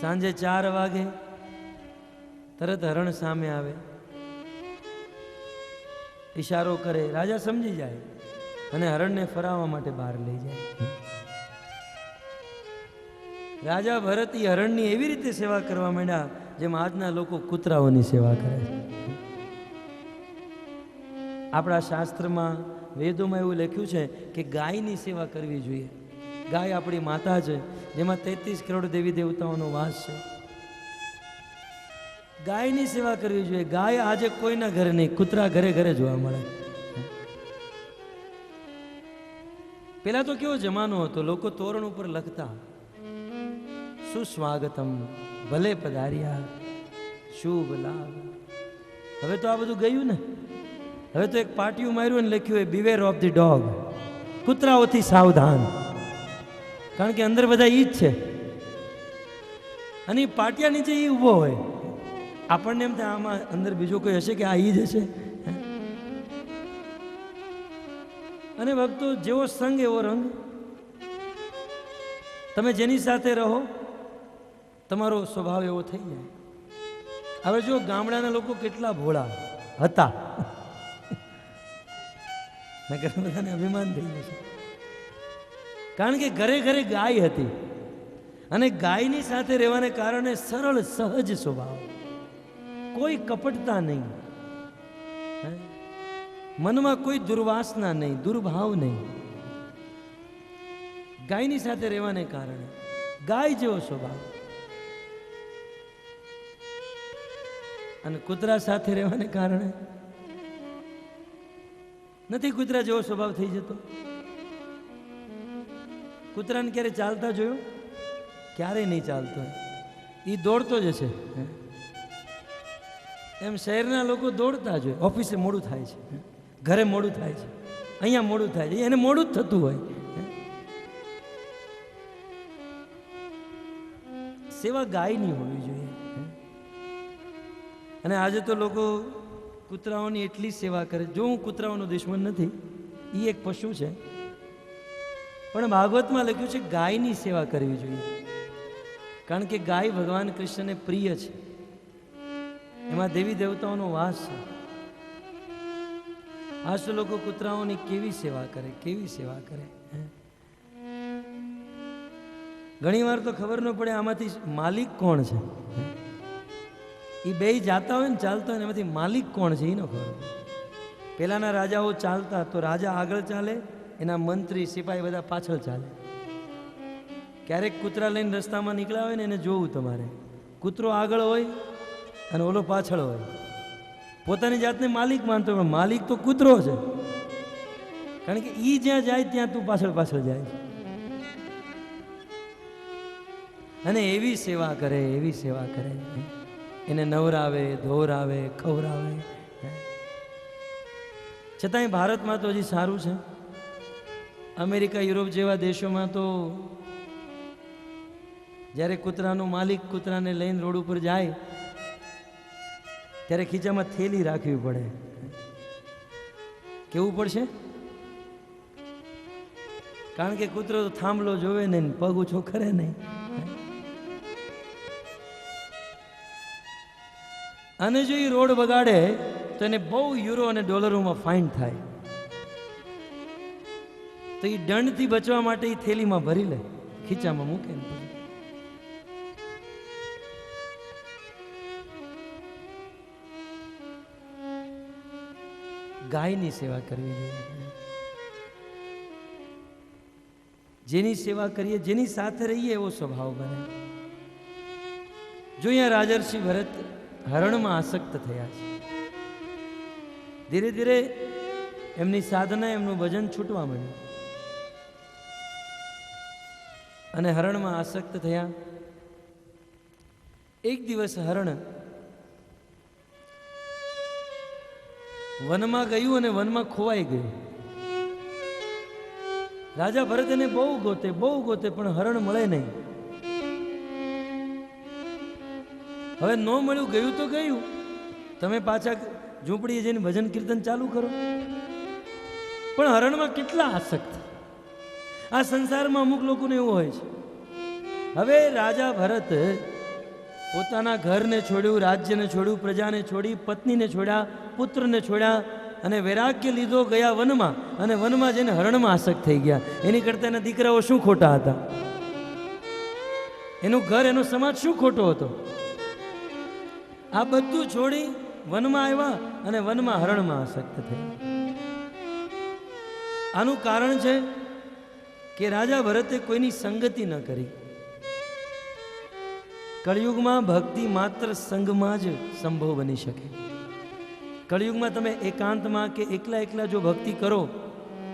Speaker 1: સાંજે 4 વાગે તરત હરણ સામે આવે, ઈશારો કરે, રાજા સમજી જાય અને હરણને ફરાવવા માટે બહાર લઈ જાય. રાજા ભરત એ હરણની એવી રીતે સેવા કરવા માંડ્યા જેમ આજના લોકો કૂતરાઓની સેવા કરે છે. આપણા શાસ્ત્રમાં, વેદોમાં એવું લખ્યું છે કે ગાયની સેવા કરવી જોઈએ. ગાય આપણી માતા છે, જેમાં 33 કરોડ દેવી દેવતાઓનો વાસ છે. ગાયની સેવા કરવી જોઈએ. ગાય આજે કોઈના ઘરે નહીં, કૂતરા ઘરે ઘરે જોવા મળે. પેલા તો કેવો જમાનો હતો, લોકો તોરણ ઉપર લખતા સુસ્વાગતમ, ભલે પધાર્યા, શુભ લાભ. હવે તો આ બધું ગયું ને. હવે તો એક પાટિયું માર્યું અને લખ્યું હોય બીવેર ઓફ ધી ડોગ, કૂતરાઓથી સાવધાન. કારણ કે અંદર બધા ઈ જ છે અને પાટિયા નીચે ઈ ઊભો હોય. આપણને એમ થાય આમાં અંદર બીજો કોઈ હશે કે આ ઈ જ હશે. અને ભક્તો, જેવો સંગ એવો રંગ. તમે જેની સાથે રહો તમારો સ્વભાવ એવો થઈ જાય. હવે જો ગામડાના લોકો કેટલા ભોળા હતા, નગર બધાને અભિમાન થઈ જશે. કારણ કે ઘરે ઘરે ગાય હતી અને ગાયની સાથે રહેવાને કારણે સરળ સહજ સ્વભાવ, કોઈ કપટતા નહીં, મનમાં કોઈ દુર્વાસના નહીં, દુર્ભાવ નહીં. ગાયની સાથે રહેવાને કારણે ગાય જેવો સ્વભાવ. અને કૂતરા સાથે રહેવાને કારણે નથી કૂતરા જેવો સ્વભાવ થઈ જતો. કૂતરાને ક્યારે ચાલતા જોયો? ક્યારેય નહીં ચાલતો, એ દોડતો જ હશે. એમ શહેરના લોકો દોડતા જ હોય. ઓફિસે મોડું થાય છે, ઘરે મોડું થાય છે, અહીંયા મોડું થાય છે, એને મોડું જ થતું હોય. સેવા ગાયની હોવી જોઈએ. અને આજે તો લોકો કૂતરાઓની એટલી સેવા કરે. જો હું કૂતરાઓનો દુશ્મન નથી, એ એક પશુ છે, પણ ભાગવતમાં લખ્યું છે ગાયની સેવા કરવી જોઈએ. કારણ કે ગાય ભગવાન કૃષ્ણને પ્રિય છે, એમાં દેવી દેવતાઓનો વાસ છે. આજ તો લોકો કૂતરાઓની કેવી સેવા કરે, કેવી સેવા કરે. ઘણી વાર તો ખબર ન પડે આમાંથી માલિક કોણ છે. એ બે જાતા હોય ને ચાલતા હોય ને એમાંથી માલિક કોણ છે એ ન ખબર. પહેલાના રાજાઓ ચાલતા તો રાજા આગળ ચાલે, એના મંત્રી સિપાહી બધા પાછળ ચાલે. ક્યારેક કૂતરા લઈને રસ્તામાં નીકળ્યા હોય ને એને જોવું તમારે, કૂતરો આગળ હોય અને ઓલો પાછળ હોય. પોતાની જાતને માલિક માનતો હોય, પણ માલિક તો કૂતરો છે. કારણ કે એ જ્યાં જાય ત્યાં તું પાછળ પાછળ જાય છે. અને એવી સેવા કરે, એવી સેવા કરે, એને નવરાવે, ધોરાવે, ખવરાવે. છતાંય ભારતમાં તો હજી સારું છે. અમેરિકા, યુરોપ જેવા દેશોમાં તો જ્યારે કૂતરાનો માલિક કૂતરાને લઈને રોડ ઉપર જાય ત્યારે ખીચામાં થેલી રાખવી પડે. કેવું પડશે? કારણ કે કૂતરો તો થાંભલો જોવે નહીં, પગ ઓછો કરે નહીં. અને જો એ રોડ બગાડે તો એને બહુ યુરો અને ડોલરોમાં ફાઇન થાય. તો એ દંડથી બચવા માટે એ થેલીમાં ભરી લે, ખીચામાં મૂકે. ગાયની સેવા કરવી જોઈએ. જેની સેવા કરીએ, જેની સાથે રહીએ એવો સ્વભાવ બને. જો અહીંયા રાજર્ષિ ભરત હરણમાં આસક્ત થયા છે. ધીરે ધીરે એમની સાધના, એમનું ભજન છૂટવા માંડ્યું અને હરણમાં આસક્ત થયા. એક દિવસ હરણ વનમાં ગયું અને વનમાં ખોવાઈ ગયું. રાજા ભરત એને બહુ ગોતે, બહુ ગોતે, પણ હરણ મળે નહીં. હવે ન મળ્યું, ગયું તો ગયું. તમે પાછા ઝૂંપડીએ જઈને ભજન કીર્તન ચાલુ કરો. પણ હરણમાં કેટલા આસક્ત. આ સંસારમાં અમુક લોકોને એવું હોય છે. હવે રાજા ભરત પોતાના ઘરને છોડ્યું, રાજ્યને છોડ્યું, પ્રજાને છોડી, પત્નીને છોડ્યા, પુત્રને છોડ્યા અને વૈરાગ્ય લીધો, ગયા વનમાં. અને વનમાં જઈને હરણમાં આસક્ત થઈ ગયા. એની કરતા એના દીકરાઓ શું ખોટા હતા? એનું ઘર, એનો સમાજ શું ખોટો હતો? આ બધું છોડી વનમાં આવ્યા અને વનમાં હરણમાં આસક્ત થયા. આનું કારણ છે કે રાજા ભરતે કોઈની સંગતિ ન કરી. કળિયુગમાં ભક્તિ માત્ર સંગમાં જ સંભવ બની શકે. કળિયુગમાં તમે એકાંતમાં કે એકલા એકલા જો ભક્તિ કરો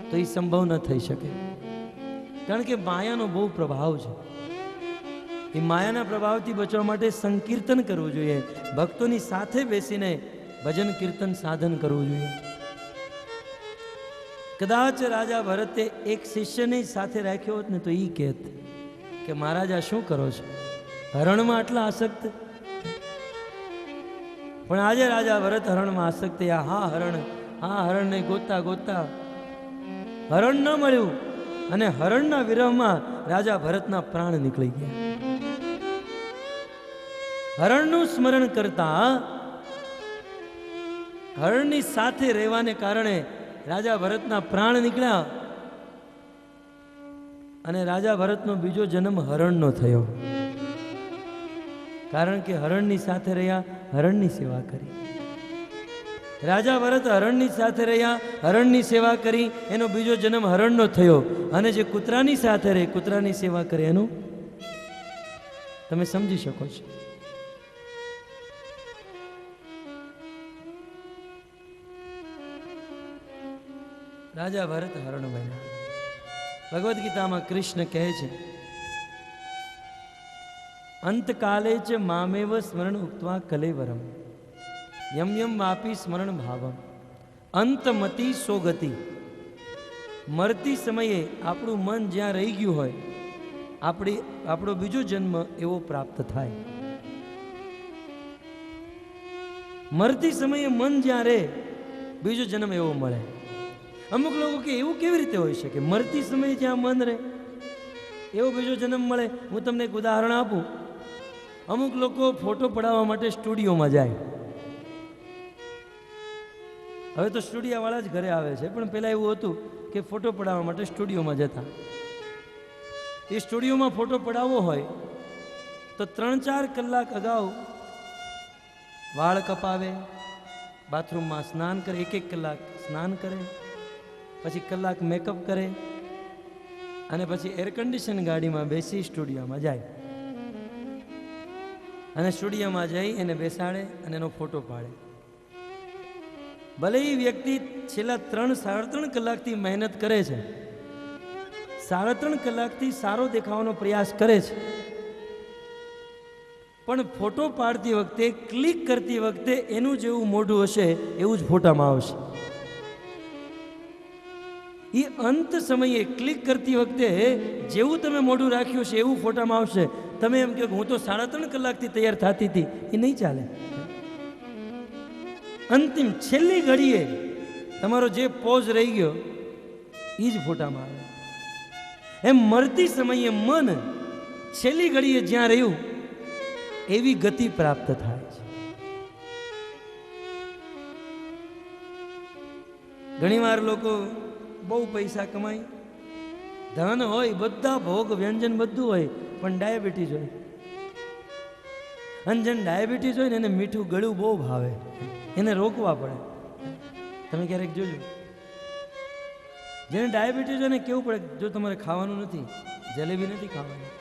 Speaker 1: તો એ સંભવ ન થઈ શકે. કારણ કે માયાનો બહુ પ્રભાવ છે. એ માયાના પ્રભાવથી બચવા માટે સંકીર્તન કરવું જોઈએ. ભક્તોની સાથે બેસીને ભજન કીર્તન સાધન કરવું જોઈએ. કદાચ રાજા ભરતે એક શિષ્યને સાથે રાખ્યો હોત ને તો એ કહેત કે મહારાજ આ શું કરો છો? હરણમાં આટલા આસક્ત. પણ આજે રાજા ભરત હરણમાં આસક્ત થયા. હા હરણને ગોતતા ગોતતા હરણ ન મળ્યું અને હરણના વિરહમાં રાજા ભરતના પ્રાણ નીકળી ગયા. હરણનું સ્મરણ કરતા, હરણની સાથે રહેવાને કારણે રાજા ભરતના પ્રાણ નીકળ્યા અને રાજા ભરતનો બીજો જન્મ હરણનો થયો, કારણ કે હરણની સાથે રહ્યા, હરણની સેવા કરી. રાજા ભરત હરણની સાથે રહ્યા, હરણની સેવા કરી, એનો બીજો જન્મ હરણનો થયો. અને જે કૂતરાની સાથે રહે, કૂતરાની સેવા કરે, એનું તમે સમજી શકો છો. રાજા ભરત હરણ બન્યા. ભગવદ્ ગીતામાં કૃષ્ણ કહે છે, અંતકાલે ચ મામેવ સ્મરણ ઉક્ત્વા કલેવરમ યમ યમ વાપી સ્મરણ ભાવમ અંતમતી સોગતિ. મરતી સમયે આપણું મન જ્યાં રહી ગયું હોય, આપણો બીજો જન્મ એવો પ્રાપ્ત થાય. મરતી સમયે મન જ્યાં રહે, બીજો જન્મ એવો મળે. અમુક લોકો કે એવું કેવી રીતે હોઈ શકે, મરતી સમયે જ્યાં મન રહે એવો બીજો જન્મ મળે? હું તમને એક ઉદાહરણ આપું. અમુક લોકો ફોટો પડાવવા માટે સ્ટુડિયોમાં જાય. હવે તો સ્ટુડિયોવાળા જ ઘરે આવે છે, પણ પહેલાં એવું હતું કે ફોટો પડાવવા માટે સ્ટુડિયોમાં જતા. એ સ્ટુડિયોમાં ફોટો પડાવવો હોય તો 3-4 કલાક અગાઉ વાળ કપાવે, બાથરૂમમાં સ્નાન કરે, 1-1 કલાક સ્નાન કરે, પછી કલાક મેકઅપ કરે અને પછી એર કન્ડિશન ગાડીમાં બેસી સ્ટુડિયોમાં જાય. અને સ્ટુડિયોમાં જઈ એને બેસાડે અને એનો ફોટો પાડે. ભલે એ વ્યક્તિ છેલ્લા 3-3.5 કલાકથી મહેનત કરે છે, 3.5 કલાકથી સારો દેખાવાનો પ્રયાસ કરે છે, પણ ફોટો પાડતી વખતે, ક્લિક કરતી વખતે એનું જેવું મોઢું હશે એવું જ ફોટામાં આવશે. એ અંત સમયે ક્લિક કરતી વખતે જેવું તમે મોઢું રાખ્યું છે એવું ફોટામાં આવશે. તમે એમ કહો હું તો 3.5 કલાકથી તૈયાર થતી હતી, એ નહીં ચાલે. અંતિમ છેલ્લી ઘડીએ તમારો જે પોઝ રહી ગયો એ જ ફોટામાં આવે. એમ મરતી સમયે મન છેલ્લી ઘડીએ જ્યાં રહ્યું એવી ગતિ પ્રાપ્ત થાય છે. ઘણીવાર લોકો બહુ પૈસા કમાય, ધન હોય, બધા ભોગ વ્યંજન બધું હોય, પણ ડાયાબિટીસ હોય. અને જેને ડાયાબિટીસ હોય ને એને મીઠું ગળ્યું બહુ ભાવે, એને રોકવા પડે. તમે ક્યારેક જોજો, જેને ડાયાબિટીસ હોય ને કેવું પડે, જો તમારે ખાવાનું નથી, જલેબી નથી ખાવાની,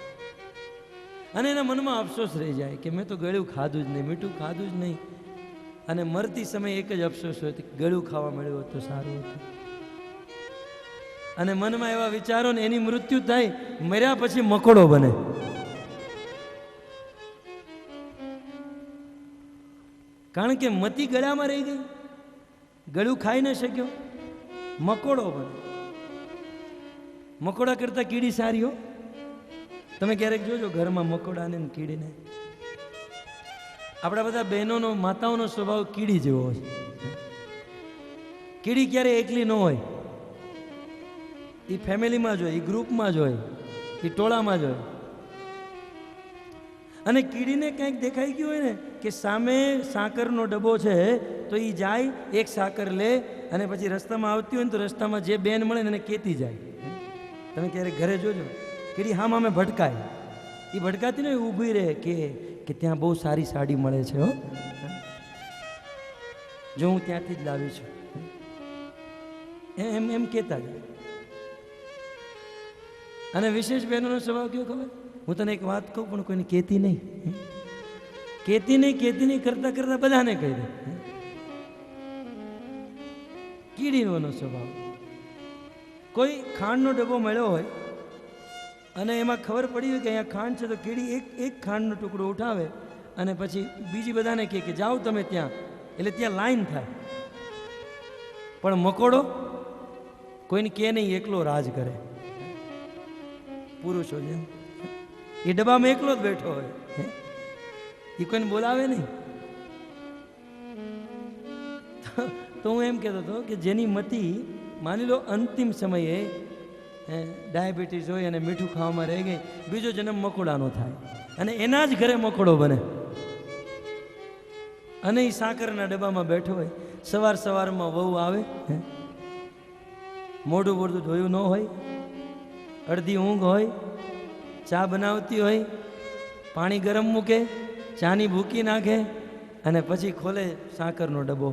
Speaker 1: અને એના મનમાં અફસોસ રહી જાય કે મેં તો ગળ્યું ખાધું જ નહીં, મીઠું ખાધું જ નહીં. અને મરતી સમયે એક જ અફસોસ હોય કે ગળ્યું ખાવા મળ્યું હોત તો સારું હતું. અને મનમાં એવા વિચારો ને એની મૃત્યુ થાય, મર્યા પછી મકોડો બને. કારણ કે મતી ગળામાં રહી ગઈ, ગળું ખાઈ ન શક્યો, મકોડો બને. મકોડા કરતા કીડી સારી હો. તમે ક્યારેક જોજો ઘરમાં મકોડાને કીડીને. આપણા બધા બહેનોનો, માતાઓનો સ્વભાવ કીડી જેવો છે. કીડી ક્યારે એકલી ન હોય, એ ફેમિલીમાં જ હોય, એ ગ્રુપમાં જ હોય, એ ટોળામાં જ હોય. અને કીડીને કંઈક દેખાઈ ગયું હોય ને કે સામે સાકરનો ડબ્બો છે, તો એ જાય, એક સાકર લે અને પછી રસ્તામાં આવતી હોય ને તો રસ્તામાં જે બેન મળે ને એને કહેતી જાય. તમે ક્યારેક ઘરે જોજો, કીડી હામ અમે ભટકાય, એ ભટકાતી ને ઊભી રહે કે ત્યાં બહુ સારી સાડી મળે છે હો, જો હું ત્યાંથી જ લાવી છું, એમ એમ કહેતા જાય. અને વિશેષ બહેનોનો સ્વભાવ કેવો ખબર? હું તને એક વાત કહું પણ કોઈને કહેતી નહીં, કહેતી નહીં કરતા કરતા બધાને કહી દે. કીડીનો સ્વભાવ. કોઈ ખાંડનો ડબ્બો મળ્યો હોય અને એમાં ખબર પડી હોય કે અહીંયા ખાંડ છે, તો કીડી એક ખાંડનો ટુકડો ઉઠાવે અને પછી બીજી બધાને કહે કે જાઓ તમે ત્યાં, એટલે ત્યાં લાઈન થાય. પણ મકોડો કોઈને કહે નહીં, એકલો રાજ કરે. પુરુષો જેમ એ ડબ્બામાં એકલો જ બેઠો હોય, એ કોઈને બોલાવે નહીં. તો હું એમ કહેતો હતો કે જેની મતી માની લો અંતિમ સમયે ડાયાબિટીસ હોય અને મીઠું ખાવામાં રહી ગઈ, બીજો જન્મ મકોડાનો થાય અને એના જ ઘરે મકોડો બને. અને એ સાકરના ડબ્બામાં બેઠો હોય, સવારમાં વહુ આવે, મોઢું બોઢું ધોયું ન હોય, અડધી ઊંઘ હોય, ચા બનાવતી હોય, પાણી ગરમ મૂકે, ચાની ભૂકી નાખે અને પછી ખોલે સાકરનો ડબ્બો.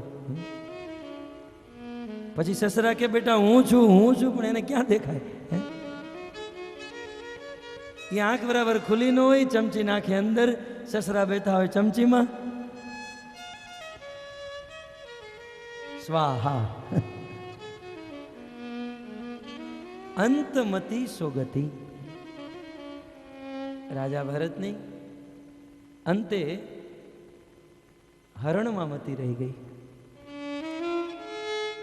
Speaker 1: પછી સસરા કે બેટા હું છું, પણ એને ક્યાં દેખાય? એ આંખ બરાબર ખુલ્લી ન હોય, ચમચી નાખે અંદર, સસરા બેઠા હોય ચમચીમાં. સ્વાહા. અંતમતી સોગતિ. રાજા ભરતની અંતે હરણમાં મતી રહી ગઈ,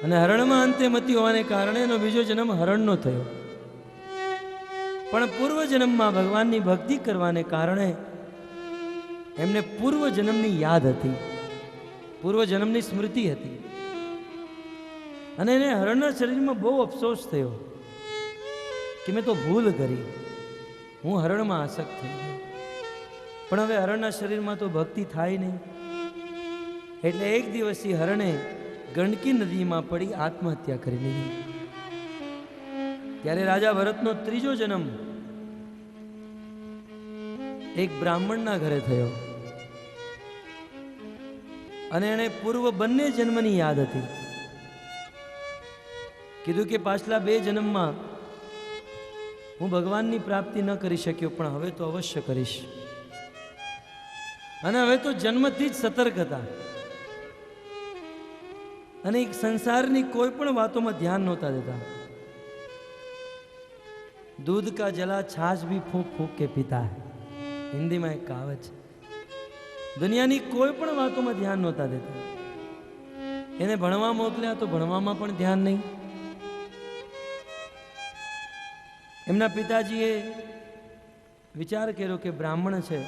Speaker 1: અને હરણમાં અંતે મતી હોવાને કારણે એનો બીજો જન્મ હરણનો થયો. પણ પૂર્વ જન્મમાં ભગવાનની ભક્તિ કરવાને કારણે એમને પૂર્વ જન્મની યાદ હતી, પૂર્વ જન્મની સ્મૃતિ હતી, અને એને હરણના શરીરમાં બહુ અફસોસ થયો કે મેં તો ભૂલ કરી, હું હરણમાં આસક્ત થઈ ગયો. પણ હવે હરણના શરીરમાં તો ભક્તિ થાય નહીં. એટલે એક દિવસથી હરણે ગંડકી નદીમાં પડી આત્મહત્યા કરી લીધી. ત્યારે રાજા ભરતનો ત્રીજો જન્મ એક બ્રાહ્મણના ઘરે થયો, અને એને પૂર્વ બંને જન્મની યાદ હતી. કીધું કે પાછલા 2 જન્મમાં હું ભગવાનની પ્રાપ્તિ ન કરી શક્યો, પણ હવે તો અવશ્ય કરીશ. અને હવે તો જન્મથી જ સતર્ક હતા, અને એક સંસારની કોઈ પણ વાતોમાં ધ્યાન નહોતા દેતા. दूध का जला छाछ भी फूंक फूंक के पीता है, हिंदीમાં એક કહાવત છે. દુનિયાની કોઈ પણ વાતોમાં ધ્યાન નહોતા દેતા. એને ભણવા મોકલ્યા તો ભણવામાં પણ ધ્યાન નહીં. એમના પિતાજીએ વિચાર કર્યો કે બ્રાહ્મણ છે,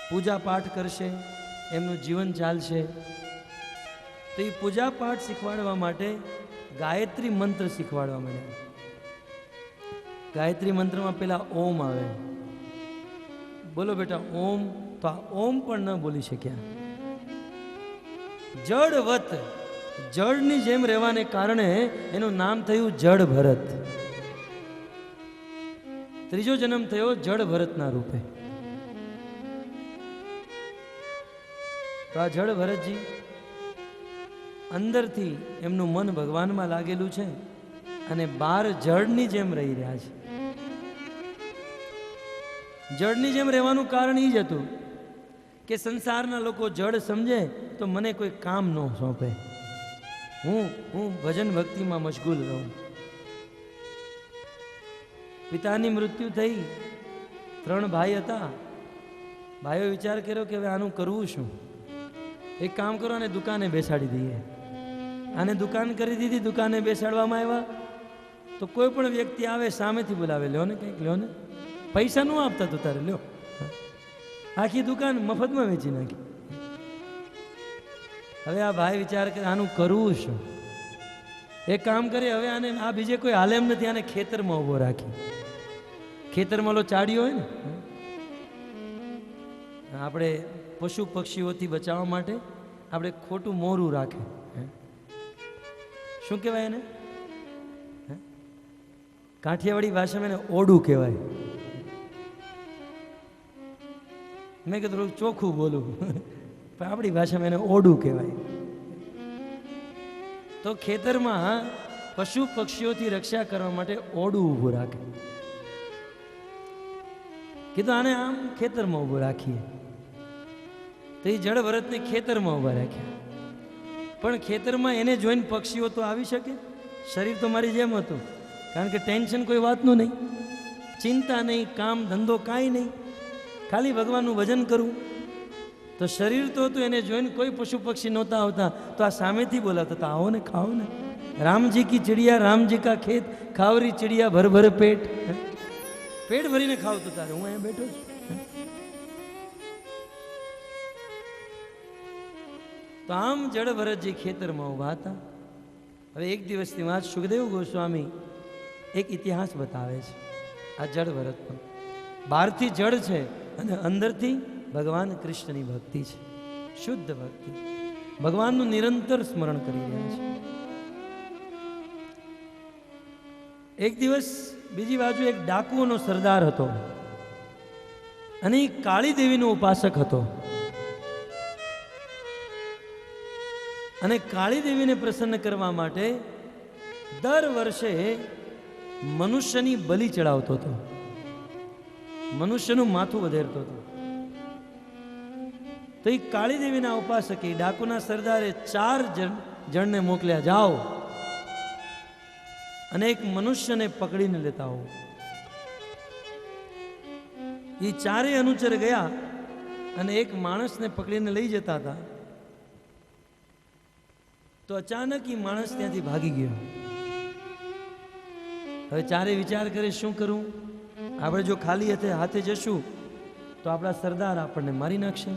Speaker 1: પૂજા પાઠ કરશે, એમનું જીવન ચાલશે, તો એ પૂજા પાઠ શીખવાડવા માટે ગાયત્રી મંત્ર શીખવાડવા માંડ્યા. ગાયત્રી મંત્રમાં પેલા ઓમ આવે, બોલો બેટા ઓમ, તો આ ઓમ પણ ન બોલી શક્યા. જડવત, જળની જેમ રહેવાને કારણે એનું નામ થયું જડ ભરત. ત્રીજો જન્મ થયો જડ ભરતના રૂપે. તો આ જડ ભરતજી અંદરથી એમનું મન ભગવાનમાં લાગેલું છે, અને બહાર જળની જેમ રહી રહ્યા છે. જળની જેમ રહેવાનું કારણ એ જ હતું કે સંસારના લોકો જળ સમજે તો મને કોઈ કામ ન સોંપે, હું ભજન ભક્તિમાં મશગુલ રહું. પિતાની મૃત્યુ થઈ, 3 ભાઈ હતા. ભાઈઓ વિચાર કર્યો કે હવે આનું કરવું શું? એક કામ કરો, આને દુકાને બેસાડી દઈએ. આને દુકાન કરી દીધી. દુકાને બેસાડવામાં આવ્યા તો કોઈ પણ વ્યક્તિ આવે સામેથી બોલાવે, લ્યો ને કંઈક, લ્યો ને. પૈસા ન આપતા તો તારે લ્યો. આખી દુકાન મફતમાં વેચી નાખી. હવે આ ભાઈ વિચાર કરે આનું કરવું શું? એક કામ કરે, હવે આને આ બીજે કોઈ હાલે એમ નથી, આને ખેતરમાં ઊભો રાખી. ખેતરમાં લો ચાડીઓ હોય ને, આપણે પશુ પક્ષીઓથી બચાવવા માટે આપણે ખોટું મોરું રાખે, શું કહેવાય એને? કાઠિયાવાડી ભાષામાં એને ઓડું કહેવાય. મેં કીધું થોડું ચોખ્ખું બોલું, પણ આપણી ભાષામાં એને ઓડું કહેવાય. તો ખેતરમાં પશુ પક્ષીઓથી રક્ષા કરવા માટે ઓડું ઊભું રાખે. કીધું આને આમ ખેતરમાં ઊભું રાખીએ. તો એ જળ ભરતને ખેતરમાં ઊભા રાખ્યા. પણ ખેતરમાં એને જોઈને પક્ષીઓ તો આવી શકે? શરીર તો મારી જેમ હતું, કારણ કે ટેન્શન કોઈ વાતનું નહીં, ચિંતા નહીં, કામ ધંધો કાંઈ નહીં, ખાલી ભગવાનનું ભજન કરવું. તો શરીર તો હતું, એને જોઈને કોઈ પશુ પક્ષી નહોતા આવતા. તો આ સામેથી બોલાવતા હતા, આવો ને ખાઓ ને. રામજી કી ચિડિયા રામજી કા ખેત, ખાવરી ચિડિયા ભર ભર પેટ. પેટ ભરીને ખાવ તો તારે, હું અહીંયા બેઠો છું. તો આમ જડ ભરતજી ખેતરમાં ઊભા હતા. હવે એક દિવસની વાત સુખદેવ ગોસ્વામી એક ઇતિહાસ બતાવે છે. આ જડ ભરતનો બહારથી જડ છે અને અંદરથી ભગવાન કૃષ્ણની ભક્તિ છે, શુદ્ધ ભક્તિ. ભગવાનનું નિરંતર સ્મરણ કરી રહ્યા છે. એક દિવસ બીજી બાજુ એક ડાકુઓનો સરદાર હતો અને એ કાળી દેવીનો ઉપાસક હતો. અને કાળી દેવીને પ્રસન્ન કરવા માટે દર વર્ષે મનુષ્યની બલિ ચડાવતો હતો, મનુષ્યનું માથું વધેરતો હતો. તો એ કાળી દેવીના ઉપાસકે ડાકુના સરદારે 4 જણને મોકલ્યા, જાઓ અને એક મનુષ્યને પકડીને લેતા હો. એ 4 અનુચર ગયા અને એક માણસને પકડીને લઈ જતા હતા. તો અચાનક એ માણસ ત્યાંથી ભાગી ગયો. હવે 4 વિચાર કરે, શું કરું? આપણે જો ખાલી હાથે જશું તો આપણા સરદાર આપણને મારી નાખશે.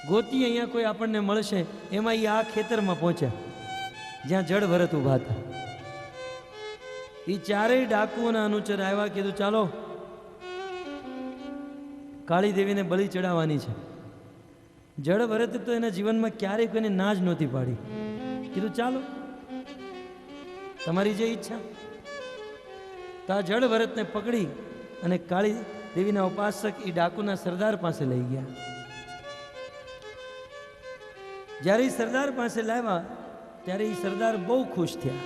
Speaker 1: ગોતી અહીંયા કોઈ આપણને મળશે. એમાં એ આ ખેતરમાં પહોંચ્યા જ્યાં જળ ભરત ઊભા હતા. એ 4 ડાકુઓના અનુચર આવ્યા, કીધું ચાલો કાળી દેવીને બલિ ચડાવવાની છે. જળ ભરત તો એના જીવનમાં ક્યારેય કોઈને ના જ નહોતી પાડી. કીધું ચાલો, તમારી જે ઈચ્છા. તો આ જળ ભરતને પકડી અને કાળી દેવીના ઉપાસક એ ડાકુના સરદાર પાસે લઈ ગયા. જ્યારે એ સરદાર પાસે લાવ્યા ત્યારે એ સરદાર બહુ ખુશ થયા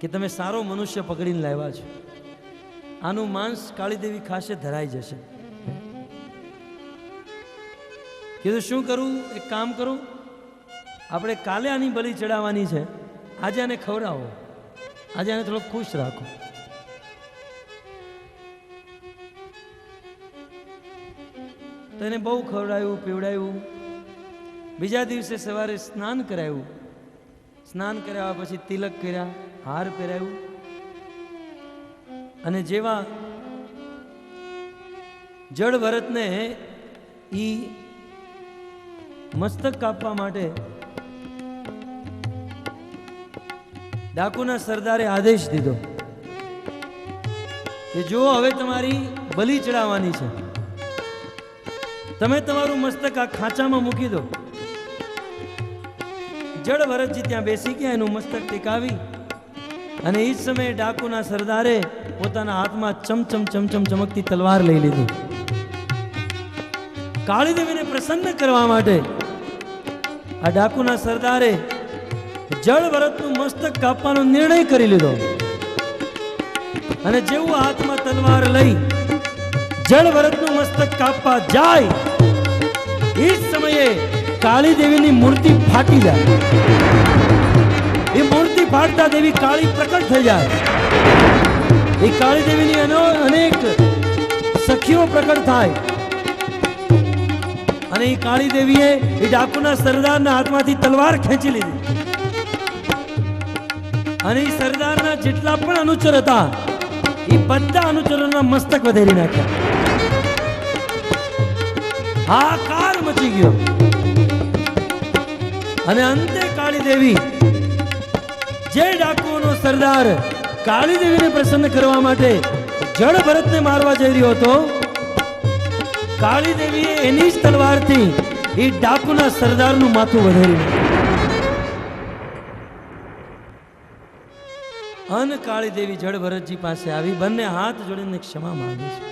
Speaker 1: કે તમે સારો મનુષ્ય પકડીને લાવ્યા છો, આનું માંસ કાળી દેવી ખાશે, ધરાઈ જશે. કીધું શું કરું? એક કામ કરું, આપણે કાલે આની બલિ ચડાવવાની છે, આજે આને ખવડાવો, આજે આને થોડો ખુશ રાખો. તો એને બહુ ખવડાવ્યું, પીવડાવ્યું. બીજા દિવસે સવારે સ્નાન કરાવ્યું. સ્નાન કરાવ્યા પછી તિલક કર્યા, હાર પહેરાવ્યું. અને જેવા જળ ભરતને ઈ મસ્તક કાપવા માટે ડાકુના સરદારે આદેશ દીધો કે જો હવે તમારી બલિ ચડાવવાની છે, તમે તમારું મસ્તક આ ખાંચામાં મૂકી દો. જળ ભરતજી ત્યાં બેસી ગયા, એનું મસ્તક ટેકાવી અને એ જ સમયે ડાકુના સરદારે પોતાના હાથમાં ચમચમ ચમચમ ચમકતી તલવાર લઈ લીધી. કાળી દેવીને પ્રસન્ન કરવા માટે આ ડાકુના સરદારે જળ ભરતનું મસ્તક કાપવાનો નિર્ણય કરી લીધો. અને જેવું હાથમાં તલવાર લઈ જળ ભરતનું મસ્તક કાપવા જાય એ જ સમયે કાળી દેવીની મૂર્તિ ફાટી જાય. એ મૂર્તિ ફાટતા દેવી કાળી પ્રકટ થઈ જાય. એ કાળી દેવીની અનેક સખીઓ પ્રકટ થાય અને એ કાળી દેવીએ એ ડાકુના સરદારના હાથમાંથી તલવાર ખેંચી લીધી અને એ સરદારના જેટલા પણ અનુચર હતા એ બધા અનુચરોના મસ્તક વધેરી નાખ્યા. હાહાકાર મચી ગયો અને અંતે કાળી દેવી, જે ડાકુઓનો સરદાર કાળી દેવીને પ્રસન્ન કરવા માટે જળ ભરતને મારવા જઈ રહ્યો હતો, કાળી દેવીએ એની જ તલવારથી એ ડાકુના સરદારનું માથું વધેરી નાખ્યું. અન કાળી દેવી જળ ભરતજી પાસે આવી, બંને હાથ જોડીને ક્ષમા માંગે છે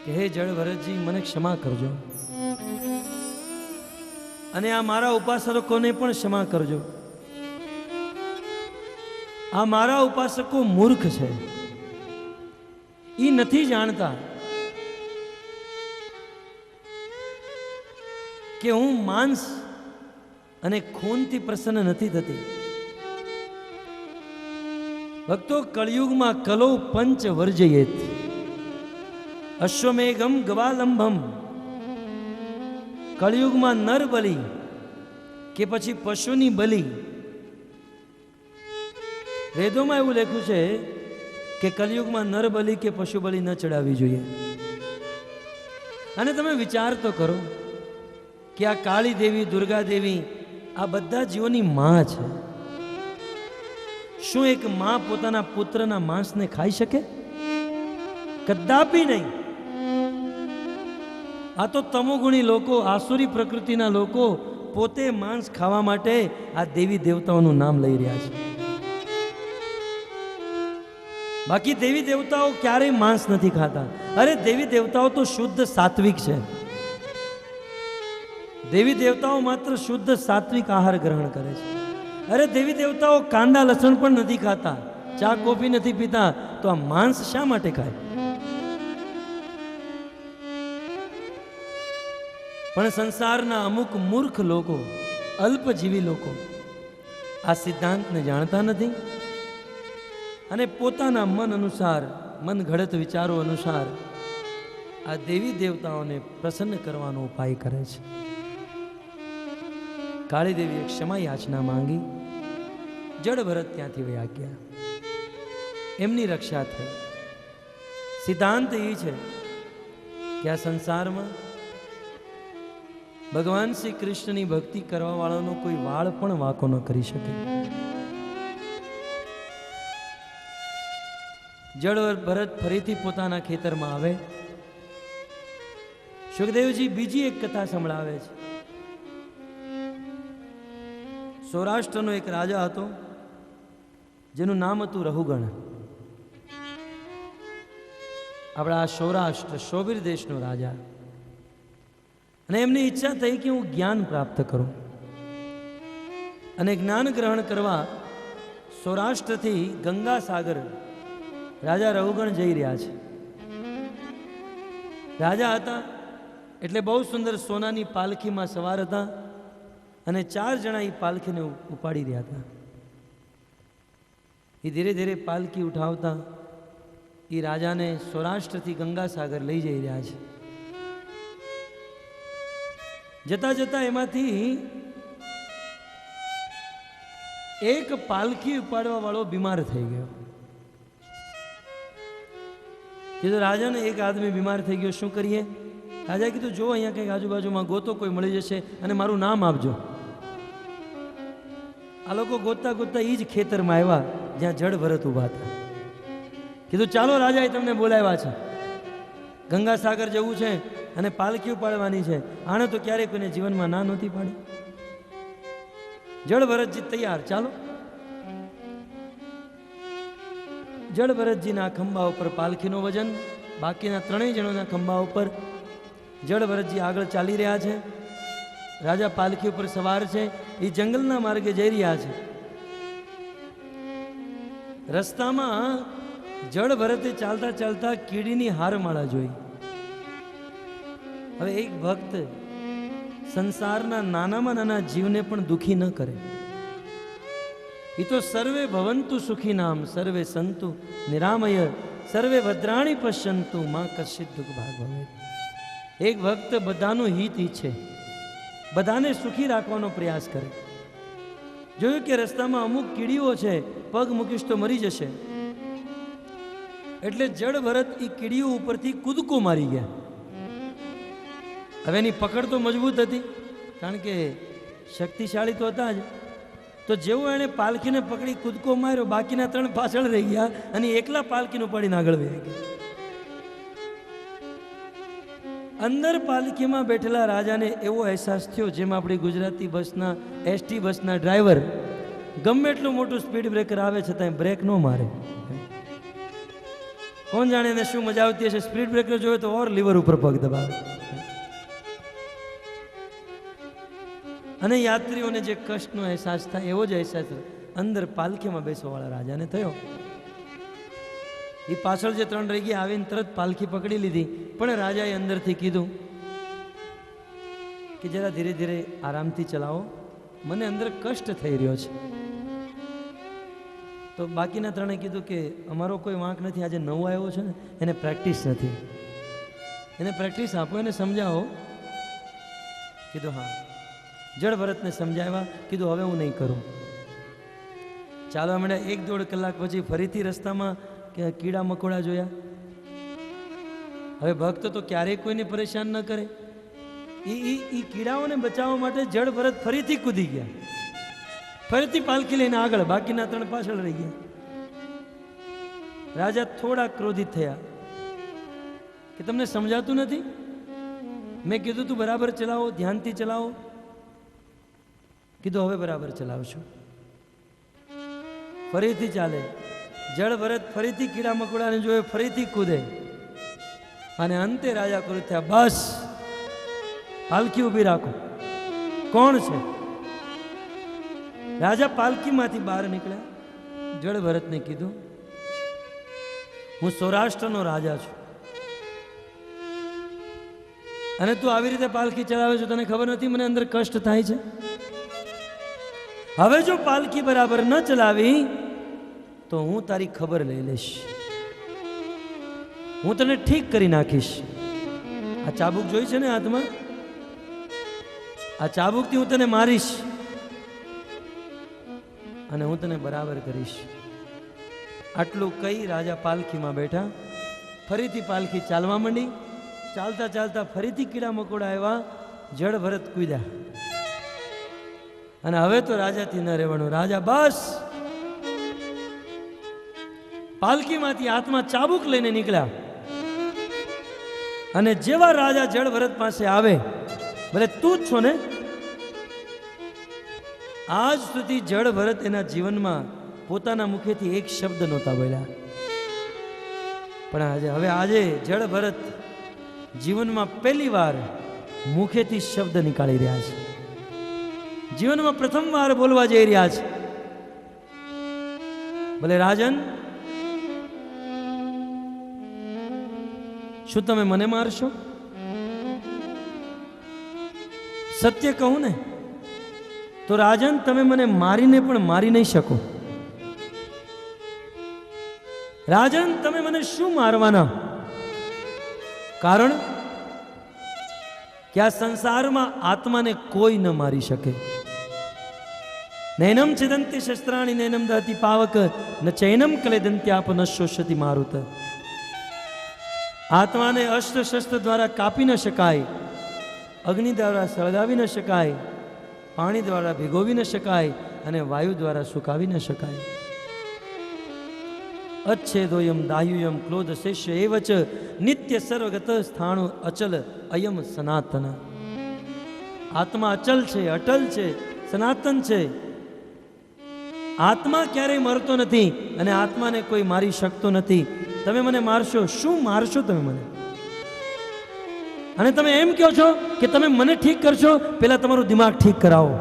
Speaker 1: કે હે જળ ભરતજી, મને ક્ષમા કરજો અને આ મારા ઉપાસકોને પણ ક્ષમા કરજો. આ મારા ઉપાસકો મૂર્ખ છે, એ નથી જાણતા કે હું માંસ અને ખૂનથી પ્રસન્ન નથી થતી. ભક્તો, કળિયુગમાં કલો પંચ વર્જયેત, અશ્વમેઘમ ગવાલંભમ. કળિયુગમાં નર બલિ કે પછી પશુની બલિ. વેદોમાં એવું લખ્યું છે કે કલયુગમાં નર બલિ કે પશુ બલિ ન ચડાવવી જોઈએ. અને તમે વિચાર તો કરો કે આ કાળી દેવી, દુર્ગા દેવી, આ બધા જીવોની માં છે. શું એક માં પોતાના પુત્રના માંસને ખાઈ શકે? કદાપી નહીં. આ તો તમોગુણી લોકો, આસુરી પ્રકૃતિના લોકો પોતે માંસ ખાવા માટે આ દેવી દેવતાઓનું નામ લઈ રહ્યા છે. બાકી દેવી દેવતાઓ ક્યારેય માંસ નથી ખાતા. અરે દેવી દેવતાઓ તો શુદ્ધ સાત્વિક છે. દેવી દેવતાઓ માત્ર શુદ્ધ સાત્વિક આહાર ગ્રહણ કરે છે. અરે દેવી દેવતાઓ કાંદા લસણ પણ નથી ખાતા, ચા કોફી નથી પીતા, તો આ માંસ શા માટે ખાય? પણ સંસારના અમુક મૂર્ખ લોકો, અલ્પજીવી લોકો આ સિદ્ધાંતને જાણતા નથી અને પોતાના મન અનુસાર, મન ઘડત વિચારો અનુસાર આ દેવી દેવતાઓને પ્રસન્ન કરવાનો ઉપાય કરે છે. કાળી દેવીએ ક્ષમા યાચના માંગી, જડ ભરત ત્યાંથી વયા ગયા, એમની રક્ષા થઈ. સિદ્ધાંત એ છે કે આ સંસારમાં ભગવાન શ્રી કૃષ્ણની ભક્તિ કરવા વાળાનો કોઈ વાળ પણ વાંકો ન કરી શકે. જડ ભરત ફરીથી પોતાના ખેતરમાં આવે. સુખદેવજી બીજી એક કથા સંભળાવે છે. સૌરાષ્ટ્રનો એક રાજા હતો જેનું નામ હતું રહુગણ. આપણા આ સૌરાષ્ટ્ર શોભીર દેશનો રાજા. અને એમની ઈચ્છા થઈ કે હું જ્ઞાન પ્રાપ્ત કરું અને જ્ઞાન ગ્રહણ કરવા સૌરાષ્ટ્રથી ગંગા સાગર રાજા રહુગણ જઈ રહ્યા છે. રાજા હતા એટલે બહુ સુંદર સોનાની પાલખીમાં સવાર હતા અને 4 જણા એ પાલખીને ઉપાડી રહ્યા હતા. એ ધીરે ધીરે પાલખી ઉઠાવતા એ રાજાને સૌરાષ્ટ્રથી ગંગા સાગર લઈ જઈ રહ્યા છે. જતા જતા એમાંથી એક પાલખી ઉપાડવા વાળો બીમાર થઈ ગયો. કીધું રાજાને એક આદમી બીમાર થઈ ગયો, શું કરીએ? રાજાએ કીધું જો અહીંયા કંઈક આજુબાજુમાં ગોતો, કોઈ મળી જશે અને મારું નામ આપજો. આ લોકો ગોતતા ગોતતા એ જ ખેતરમાં આવ્યા જ્યાં જડ ભરત ઊભા હતા. કીધું ચાલો, રાજાએ તમને બોલાવ્યા છે, ગંગા સાગર જવું છે અને પાલખી ઉપાડવાની છે. આણે તો ક્યારેય કોઈને જીવનમાં ના નહોતી પાડી. જડ ભરતજી તૈયાર, ચાલો. જડ ભરતજીના ખંભા ઉપર પાલખીનું વજન, બાકીના 3 જણોના ખંભા ઉપર. જડ ભરતજી આગળ ચાલી રહ્યા છે, રાજા પાલખી ઉપર સવાર છે. એ જંગલના માર્ગે જઈ રહ્યા છે. રસ્તામાં જડ ભરતે ચાલતા ચાલતા કીડીની હારમાળા જોઈ. હવે એક ભક્ત સંસારના નાનામાં નાના જીવને પણ દુખી ન કરે. એ તો સર્વે ભવંતુ સુખી નામ, સર્વે સંતુ નિરામય, સર્વે ભદ્રાણી પશ્યંતુ, માં કશ્ચિત દુઃખ ભાગ ભવે. એક ભક્ત બધાનું હિત ઈચ્છે, બધાને સુખી રાખવાનો પ્રયાસ કરે. જોયું કે રસ્તામાં અમુક કીડીઓ છે, પગ મૂકીશ તો મરી જશે, એટલે જડ ભરત એ કીડીઓ ઉપરથી કૂદકો મારી ગયા. હવે એની પકડ તો મજબૂત હતી, કારણ કે શક્તિશાળી તો હતા જ. તો જેવો એણે પાલખીને પકડી કૂદકો માર્યો, બાકીના 3 પાછળ રહી ગયા અને એકલા પાલખીનું પડીને આગળ વહી ગયા. અંદર પાલખીમાં બેઠેલા રાજાને એવો અહેસાસ થયો જેમ આપણી ગુજરાતી બસના, એસટી બસના ડ્રાઈવર ગમે એટલું મોટું સ્પીડ બ્રેકર આવે છતાં બ્રેક ન મારે. કોણ જાણે એને શું મજા આવતી હશે, સ્પીડ બ્રેકર જોવે તો ઓર લીવર ઉપર પગ દબાવે. અને યાત્રીઓને જે કષ્ટનો અહેસાસ થાય એવો જ અહેસાસ અંદર પાલખીમાં બેસવાવાળા રાજાને થયો. એ પાછળ જે 3 રહી ગયા આવીને તરત પાલખી પકડી લીધી. પણ રાજાએ અંદરથી કીધું કે જરા ધીરે ધીરે આરામથી ચલાવો, મને અંદર કષ્ટ થઈ રહ્યો છે. તો બાકીના 3એ કીધું કે અમારો કોઈ વાંક નથી, આજે નવો આવ્યો છે ને એને પ્રેક્ટિસ નથી, એને પ્રેક્ટિસ આપો, એને સમજાવો. કીધું હા. જડ ભરતને સમજાવ્યા, કીધું હવે હું નહીં કરું. ચાલો, હમણાં 1-1.5 કલાક પછી ફરીથી રસ્તામાં કીડા મકોડા જોયા. હવે ભક્ત તો ક્યારેય કોઈને પરેશાન ન કરે. એ કીડાઓને બચાવવા માટે જડ ભરત ફરીથી કૂદી ગયા, ફરીથી પાલખી લઈને આગળ, બાકીના 3 પાછળ રહી ગયા. રાજા થોડા ક્રોધિત થયા કે તમને સમજાતું નથી, મેં કીધું તું બરાબર ચલાવો, ધ્યાનથી ચલાવો. કીધું હવે બરાબર ચલાવશું. ફરીથી ચાલે. જળ ભરત ફરીથી કીડા મકોડાને જોયે, ફરીથી કૂદે અને અંતે રાજા ક્રુદ્ધ થયા. બસ, પાલખી ઊભી રાખો. કોણ છે? રાજા પાલખીમાંથી બહાર નીકળ્યા. જળ ભરતને કીધું, હું સૌરાષ્ટ્રનો રાજા છું અને તું આવી રીતે પાલખી ચલાવે છે, તને ખબર નથી મને અંદર કષ્ટ થાય છે? હવે જો પાલખી બરાબર ન ચલાવી તો હું તારી ખબર લઈ લઈશ, હું તને ઠીક કરી નાખીશ. આ ચાબુક જોઈ છે ને હાથમાં, આ ચાબુકથી હું તને મારીશ અને હું તને બરાબર કરીશ. આટલું કઈ રાજા પાલખીમાં બેઠા. ફરીથી પાલખી ચાલવા માંડી. ચાલતા ચાલતા ફરીથી કીડા મકોડા આવ્યા. જળ ભરત કૂદ્યા અને હવે તો રાજાથી ન રહેવાનું. રાજા બસ પાલખીમાંથી હાથમાં ચાબુક લઈને નીકળ્યા અને જેવા રાજા જળ ભરત પાસે આવે, ભલે તું જ છો ને, આજ સુધી જળ ભરત એના જીવનમાં પોતાના મુખેથી એક શબ્દ નહોતા બોલ્યા, પણ આજે જળ ભરત જીવનમાં પહેલી વાર મુખેથી શબ્દ નીકાળી રહ્યા છે. જીવનમાં પ્રથમ વાર બોલવા જઈ રહ્યા છે. ભલે રાજન, શું તમે મને મારશો? સત્ય કહું ને તો રાજન, તમે મને મારીને પણ મારી નહીં શકો. રાજન, તમે મને શું મારવાના? કારણ કે આ સંસારમાં આત્માને કોઈ ન મારી શકે. નૈનમ છિદંતી શસ્ત્રાણી નૈનમ દહતિ પાવક ન ચૈનમ કલેદંત્યાપ ન શોષતી મારુત. આત્માને અસ્ત્ર શસ્ત્ર દ્વારા કાપી ન શકાય, અગ્નિ દ્વારા સળગાવી ન શકાય, પાણી દ્વારા ભીગોવી ન શકાય અને વાયુ દ્વારા સુકાવી ન શકાય. અચ્છેદોયમ દાહ્યુયમ ક્લોધ શેષ્ય એવચ નિત્ય સર્વગત સ્થાણુ અચલ અયમ સનાતન. આત્મા અચલ છે, અટલ છે, સનાતન છે. આત્મા ક્યારેય મરતો નથી અને આત્માને કોઈ મારી શકતો નથી. તમે મને મારશો, શું મારશો તમે મને? અને તમે એમ કહો છો કે તમે મને ઠીક કરશો, પહેલા તમારું દિમાગ ઠીક કરાવો.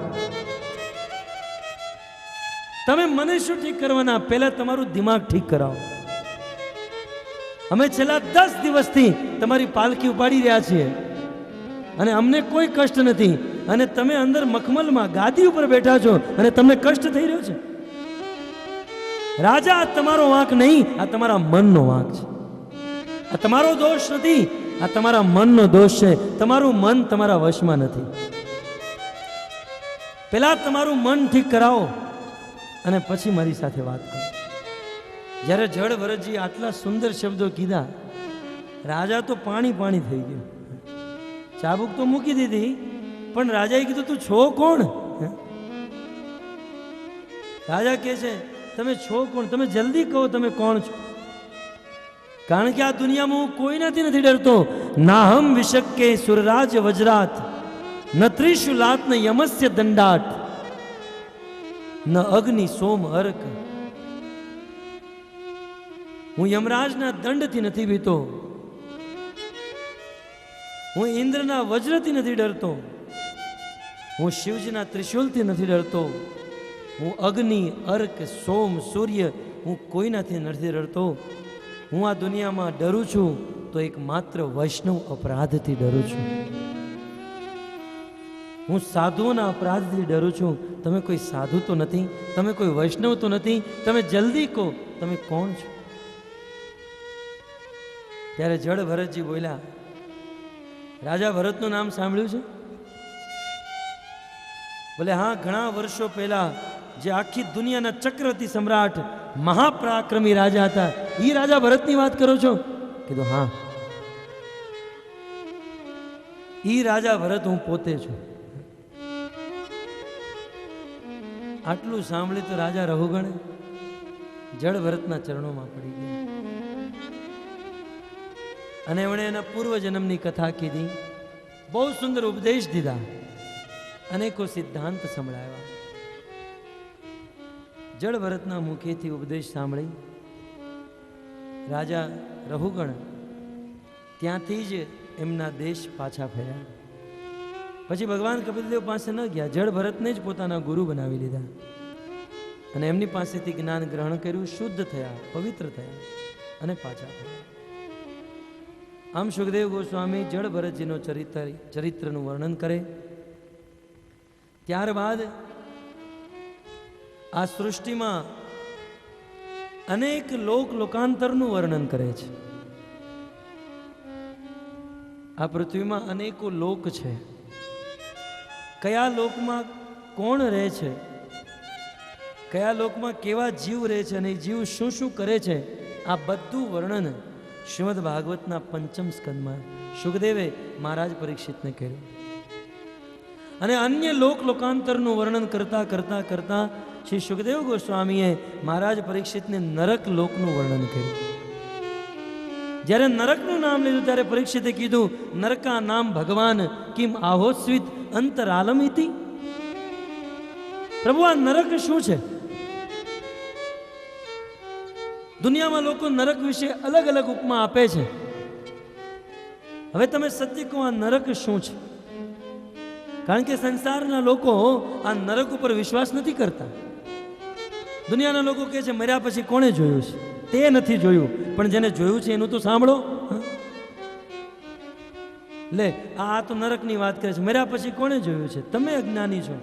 Speaker 1: તમે મને શું ઠીક કરવાના? પહેલા તમારું દિમાગ ઠીક કરાવો. અમે છેલ્લા 10 દિવસથી તમારી પાલખી ઉપાડી રહ્યા છીએ અને અમને કોઈ કષ્ટ નથી, અને તમે અંદર મખમલમાં ગાદી ઉપર બેઠા છો અને તમને કષ્ટ થઈ રહ્યો છે. રાજા, આ તમારો વાંક નહીં, આ તમારા મનનો વાંક છે. આ તમારો દોષ નથી, આ તમારા મનનો દોષ છે. તમારું મન તમારા વશમાં નથી. પહેલા તમારું મન ઠીક કરાવો અને પછી મારી સાથે વાત કરો. જ્યારે જળ ભરતજી આટલા સુંદર શબ્દો કીધા, રાજા તો પાણી પાણી થઈ ગયું. ચાબુક તો મૂકી દીધી, પણ રાજાએ કીધું તું છો કોણ? રાજા કહે છે તમે છો કોણ? તમે જલ્દી કહો તમે કોણ છો? કારણ કે આ દુનિયામાં હું કોઈનાથી નથી ડરતો. નાહમ વિશક્કે સુરરાજ વજરાત ન ત્રિશુલાત ન યમસ્ય દંડાટ ન અગ્નિ સોમ અર્ક. હું યમરાજના દંડથી નથી બીતો, હું ઇન્દ્રના વજ્રથી નથી ડરતો, હું શિવજીના ત્રિશુલથી નથી ડરતો, હું અગ્નિ અર્ક સોમ સૂર્ય હું કોઈનાથી નથી ડરતો. હું આ દુનિયામાં ડરું છું તો એક માત્ર વૈષ્ણવ અપરાધથી ડરું છું. હું સાધુઓના અપરાધથી ડરું છું. તમે કોઈ સાધુ તો નથી, તમે કોઈ વૈષ્ણવ તો નથી. તમે જલ્દી કહો તમે કોણ છો? ત્યારે જળ ભરતજી બોલ્યા, રાજા ભરતનું નામ સાંભળ્યું છે? બોલે હા, ઘણા વર્ષો પહેલા જે આખી દુનિયાના ચક્રવર્તી સમ્રાટ મહાપરાક્રમી રાજા હતા, એ રાજા ભરતની વાત કરો છો? કીધું હા, ઈ રાજા ભરત હું પોતે છું. આટલું સાંભળી તો રાજા રહુગણ જળ ભરતના ચરણોમાં પડી ગયા અને એમણે એના પૂર્વ જન્મની કથા કીધી. બહુ સુંદર ઉપદેશ દીધા, અનેકો સિદ્ધાંત સંભળાવ્યા. જળ ભરતના મુખેથી ઉપદેશ સાંભળી રાજા રહુગણ ત્યાંથી જ એમના દેશ પાછા ફર્યા. પછી ભગવાન કપિલદેવ પાસે ન ગયા, જળ ભરતને જ પોતાના ગુરુ બનાવી લીધા અને એમની પાસેથી જ્ઞાન ગ્રહણ કર્યું, શુદ્ધ થયા, પવિત્ર થયા અને પાછા ફર્યા. આમ સુખદેવ ગોસ્વામી જળ ભરતજીનો ચરિત્રનું વર્ણન કરે. ત્યારબાદ આ સૃષ્ટિમાં અનેક લોકાંતરનું વર્ણન કરે છે. આ પૃથ્વીમાં અનેકો લોક છે. કયા લોકમાં કોણ રહે છે, કયા લોકમાં કેવા જીવ રહે છે અને જીવ શું શું કરે છે, આ બધું વર્ણન શ્રીમદ ભાગવતના પંચમ સ્કંદમાં સુખદેવે મહારાજ પરીક્ષિતને કર્યું. અને અન્ય લોકાંતરનું વર્ણન કરતા કરતા કરતા શ્રી સુખદેવ ગોસ્વામીએ મહારાજ પરીક્ષિતને નરક લોકનું વર્ણન કર્યું. જ્યારે નરકનું નામ લીધું ત્યારે પરીક્ષિતે કીધું, નરકા નામ ભગવાન કિમ આહોસ્વિત અંતરાલમ ઇતિ. પ્રભુ, આ નરક શું છે? દુનિયામાં લોકો નરક વિશે અલગ અલગ ઉપમા આપે છે. હવે તમે સત્ય કહો, આ નરક શું છે? કારણ કે સંસારના લોકો આ નરક ઉપર વિશ્વાસ નથી કરતા. દુનિયાના લોકો કહે છે મર્યા પછી કોણે જોયું છે? તે નથી જોયું, પણ જેને જોયું છે એનું તો સાંભળો. લે, આ તો નરકની વાત કરે છે, મર્યા પછી કોણે જોયું છે? તમે અજ્ઞાની છો.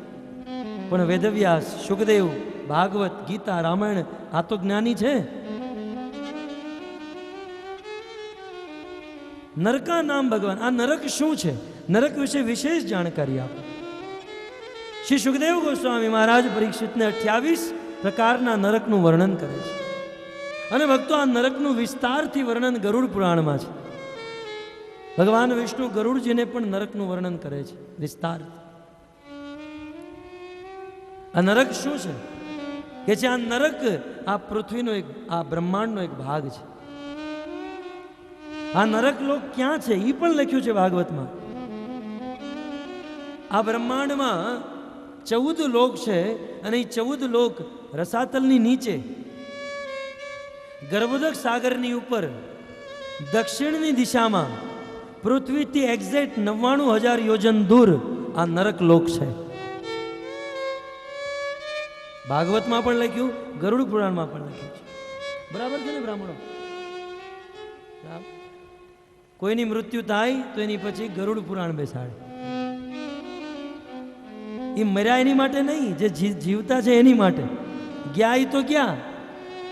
Speaker 1: પણ વેદવ્યાસ, સુખદેવ, ભાગવત, ગીતા, રામાયણ આ તો જ્ઞાની છે. નરકા નામ ભગવાન, આ નરક શું છે? નરક વિશે વિશેષ જાણકારી આપો. શ્રી સુખદેવ ગોસ્વામી મહારાજ પરીક્ષિતને 28 પ્રકારના નરકનું વર્ણન કરે છે. અને ભક્તો, આ નરકનું વિસ્તારથી વર્ણન ગરુડ પુરાણમાં છે. ભગવાન વિષ્ણુ ગરુડજીને પણ નરકનું વર્ણન કરે છે વિસ્તાર. આ નરક શું છે? કે છે આ નરક આ પૃથ્વીનો એક, આ બ્રહ્માંડનો એક ભાગ છે. આ નરક લોક ક્યાં છે એ પણ લખ્યું છે ભાગવતમાં. આ બ્રહ્માંડમાં 14 લોક છે અને એ 14 લોક રસાતલની નીચે, ગર્ભોદક સાગરની ઉપર, દક્ષિણની દિશામાં, પૃથ્વીથી એક્ઝેક્ટ 99,000 યોજન દૂર આ નરક લોક છે. ભાગવતમાં પણ લખ્યું, ગરુડ પુરાણમાં પણ લખ્યું છે. બરાબર છે ને બ્રાહ્મણો? કોઈની મૃત્યુ થાય તો એની પછી ગરુડ પુરાણ બેસાડે. એ મર્યા એની માટે નહીં, જે જીવતા છે એની માટે. ગયા એ તો ગયા,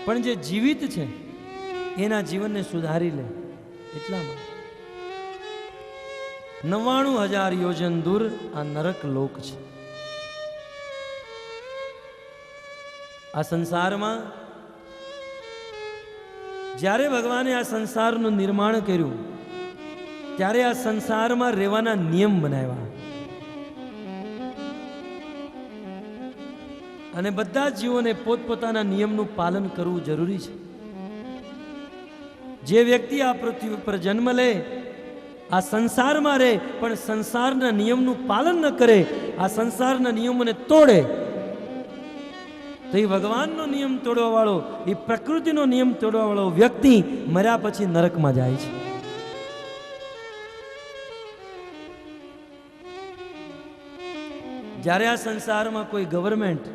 Speaker 1: પણ જે જીવિત છે એના જીવનને સુધારી લે એટલા માટે. 99,000 યોજન દૂર આ નરક લોક છે. આ સંસારમાં જ્યારે ભગવાને આ સંસારનું નિર્માણ કર્યું ત્યારે આ સંસારમાં રહેવાના નિયમ બનાવ્યા અને બધા જીવોને પોતપોતાના નિયમનું પાલન કરવું જરૂરી છે. જે વ્યક્તિ આ પૃથ્વી ઉપર જન્મ લે, આ સંસારમાં રહે, પણ સંસારના નિયમનું પાલન ન કરે, આ સંસારના નિયમોને તોડે, તો એ ભગવાનનો નિયમ તોડવા વાળો, એ પ્રકૃતિનો નિયમ તોડવા વાળો વ્યક્તિ મર્યા પછી નરકમાં જાય છે. જ્યારે આ સંસારમાં કોઈ ગવર્મેન્ટ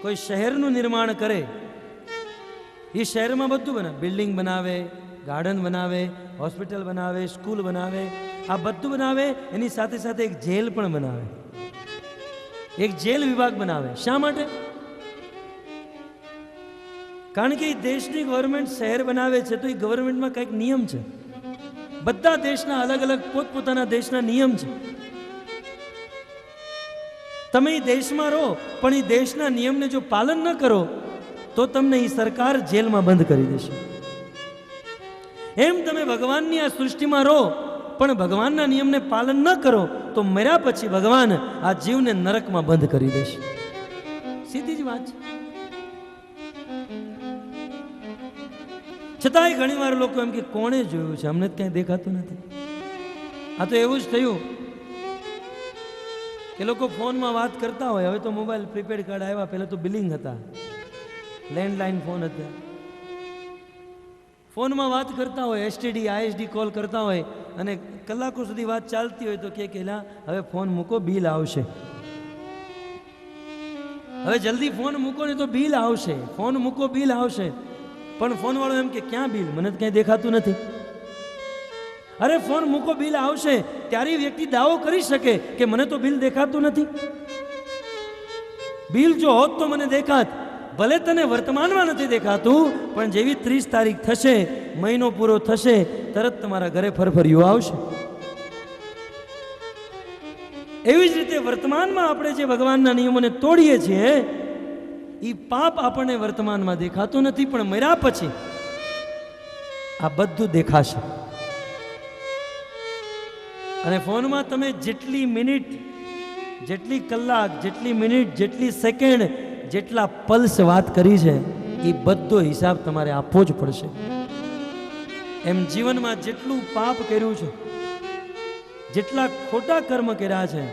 Speaker 1: કોઈ શહેરનું નિર્માણ કરે, એ શહેરમાં બધું બનાવે, બિલ્ડિંગ બનાવે, ગાર્ડન બનાવે, હોસ્પિટલ બનાવે, સ્કૂલ બનાવે, આ બધું બનાવે. એની સાથે સાથે એક જેલ પણ બનાવે, એક જેલ વિભાગ બનાવે. શા માટે? કારણ કે એ દેશની ગવર્મેન્ટ શહેર બનાવે છે તો એ ગવર્મેન્ટમાં કંઈક નિયમ છે. બધા દેશના અલગ અલગ પોતપોતાના દેશના નિયમ છે. તમે એ દેશમાં રહો પણ એ દેશના નિયમને જો પાલન ન કરો તો તમને એ સરકાર જેલમાં બંધ કરી દેશે. એમ તમે ભગવાનની આ સૃષ્ટિમાં રહો પણ ભગવાનના નિયમને પાલન ન કરો તો મર્યા પછી ભગવાન આ જીવને નરકમાં બંધ કરી દેશે. સીધી જ વાત છે. છતાંય ઘણી વાર લોકો એમ કે કોણે જોયું છે, અમને ક્યાંય દેખાતું નથી. આ તો એવું જ થયું કે લોકો ફોનમાં વાત કરતા હોય. હવે તો મોબાઈલ પ્રીપેડ કાર્ડ આવ્યા, પહેલા તો બિલિંગ હતા. લેન્ડલાઇન ફોન હતા, ફોનમાં વાત કરતા હોય, એસટીડી આઈએસડી કોલ કરતા હોય અને કલાકો સુધી વાત ચાલતી હોય તો કે કેલા હવે ફોન મૂકો, બિલ આવશે. હવે જલ્દી ફોન મૂકો ને તો બિલ આવશે, ફોન મૂકો બિલ આવશે. પણ ફોન વાળો એમ કે ક્યાં બિલ, મને તો ક્યાંય દેખાતું નથી. અરે ફોન મૂકો બિલ આવશે ત્યારે વ્યક્તિ દાવો કરી શકે કે મને તો બિલ દેખાતું નથી. બિલ જો હોત તો મને દેખાત. ભલે તને વર્તમાનમાં નથી દેખાતું, પણ જેવી 30 તારીખ થશે, મહિનો પૂરો થશે, તરત તમારા ઘરે ફરફરિયું આવશે. એવી જ રીતે વર્તમાનમાં આપણે જે ભગવાનના નિયમોને તોડીએ છીએ એ પાપ આપણને વર્તમાનમાં દેખાતું નથી, પણ મર્યા પછી આ બધું દેખાશે. અને ફોનમાં તમે જેટલી મિનિટ, જેટલી કલાક, જેટલી મિનિટ, જેટલી સેકન્ડ, જેટલા પલ્સ વાત કરી છે એ બધો હિસાબ તમારે આપવો જ પડશે. એમ જીવનમાં જેટલું પાપ કર્યું છે, જેટલા ખોટા કર્મ કર્યા છે,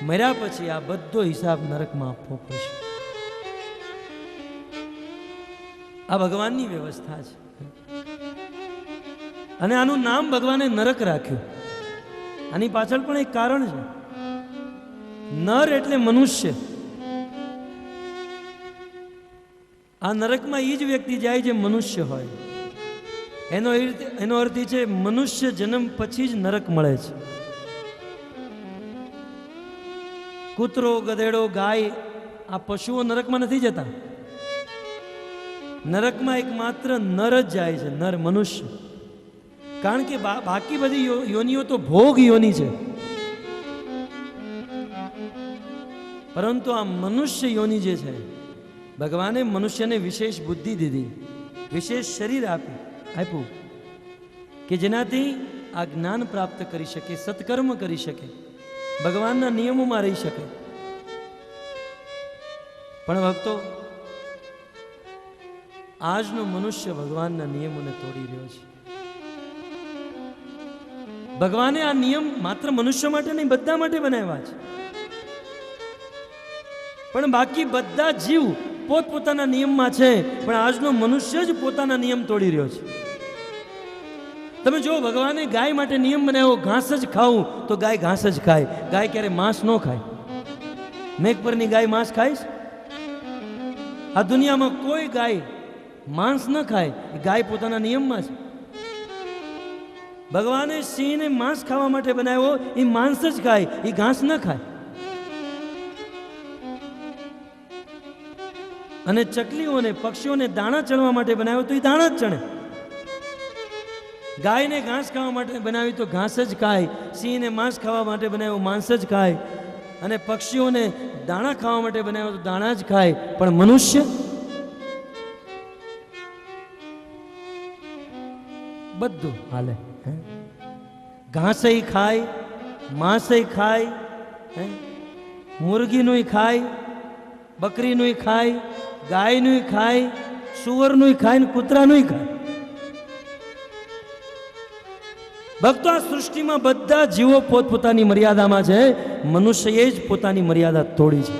Speaker 1: મર્યા પછી આ બધો હિસાબ નરકમાં આપવો પડશે. આ ભગવાનની વ્યવસ્થા છે. અને આનું નામ ભગવાને નરક રાખ્યું. આની પાછળ પણ એક કારણ છે. નર એટલે મનુષ્ય. આ નરકમાં એ જ વ્યક્તિ જાય જે મનુષ્ય હોય. એનો અર્થ એ છે મનુષ્ય જન્મ પછી જ નરક મળે છે. કૂતરો, ગધેડો, ગાય આ પશુઓ નરકમાં નથી જતા. નરકમાં એકમાત્ર નર જ જાય છે, નર મનુષ્ય. કારણ કે બાકી બધી યોનિઓ તો ભોગ યોની છે, પરંતુ આ મનુષ્ય યોની જે છે, ભગવાને મનુષ્યને વિશેષ બુદ્ધિ દીધી, વિશેષ શરીર આપ્યું કે જેનાથી આ જ્ઞાન પ્રાપ્ત કરી શકે, સત્કર્મ કરી શકે, ભગવાનના નિયમોમાં રહી શકે. પણ ભક્તો, આજનો મનુષ્ય ભગવાનના નિયમોને તોડી રહ્યો છે. ભગવાને આ નિયમ માત્ર મનુષ્ય માટે નહીં, બધા માટે બનાવ્યા છે. પણ બાકી બધા જીવ પોતપોતાના નિયમમાં છે, પણ આજનો મનુષ્ય જ પોતાના નિયમ તોડી રહ્યો છે. તમે જો, ભગવાને ગાય માટે નિયમ બનાવ્યો, ઘાસ જ ખાવું, તો ગાય ઘાસ જ ખાય. ગાય ક્યારે માંસ ન ખાય. મેઘ પરની ગાય માંસ ખાય? આ દુનિયામાં કોઈ ગાય માંસ ન ખાય. ગાય પોતાના નિયમમાં છે. ભગવાને સિંહને માંસ ખાવા માટે બનાવ્યો, એ માંસ જ ખાય, એ ઘાસ ન ખાય. અને ચકલીઓને, પક્ષીઓને દાણા ચણવા માટે બનાવ્યો તો એ દાણા જ ચણે. ગાયને ઘાસ ખાવા માટે બનાવી તો ઘાસ જ ખાય. સિંહને માંસ ખાવા માટે બનાવ્યો, માંસ જ ખાય. અને પક્ષીઓને દાણા ખાવા માટે બનાવ્યો તો દાણા જ ખાય. પણ મનુષ્ય બધું હાલે. ઘાસય ખાય, માંસય ખાય, મુરગીનું ખાય, બકરીનું ખાય, ગાયનું ખાય, સુવરનું ખાય ને કૂતરાનું ખાય. ભક્તો, આ સૃષ્ટિમાં બધા જીવો પોતપોતાની મર્યાદામાં છે. મનુષ્યએ જ પોતાની મર્યાદા તોડી છે.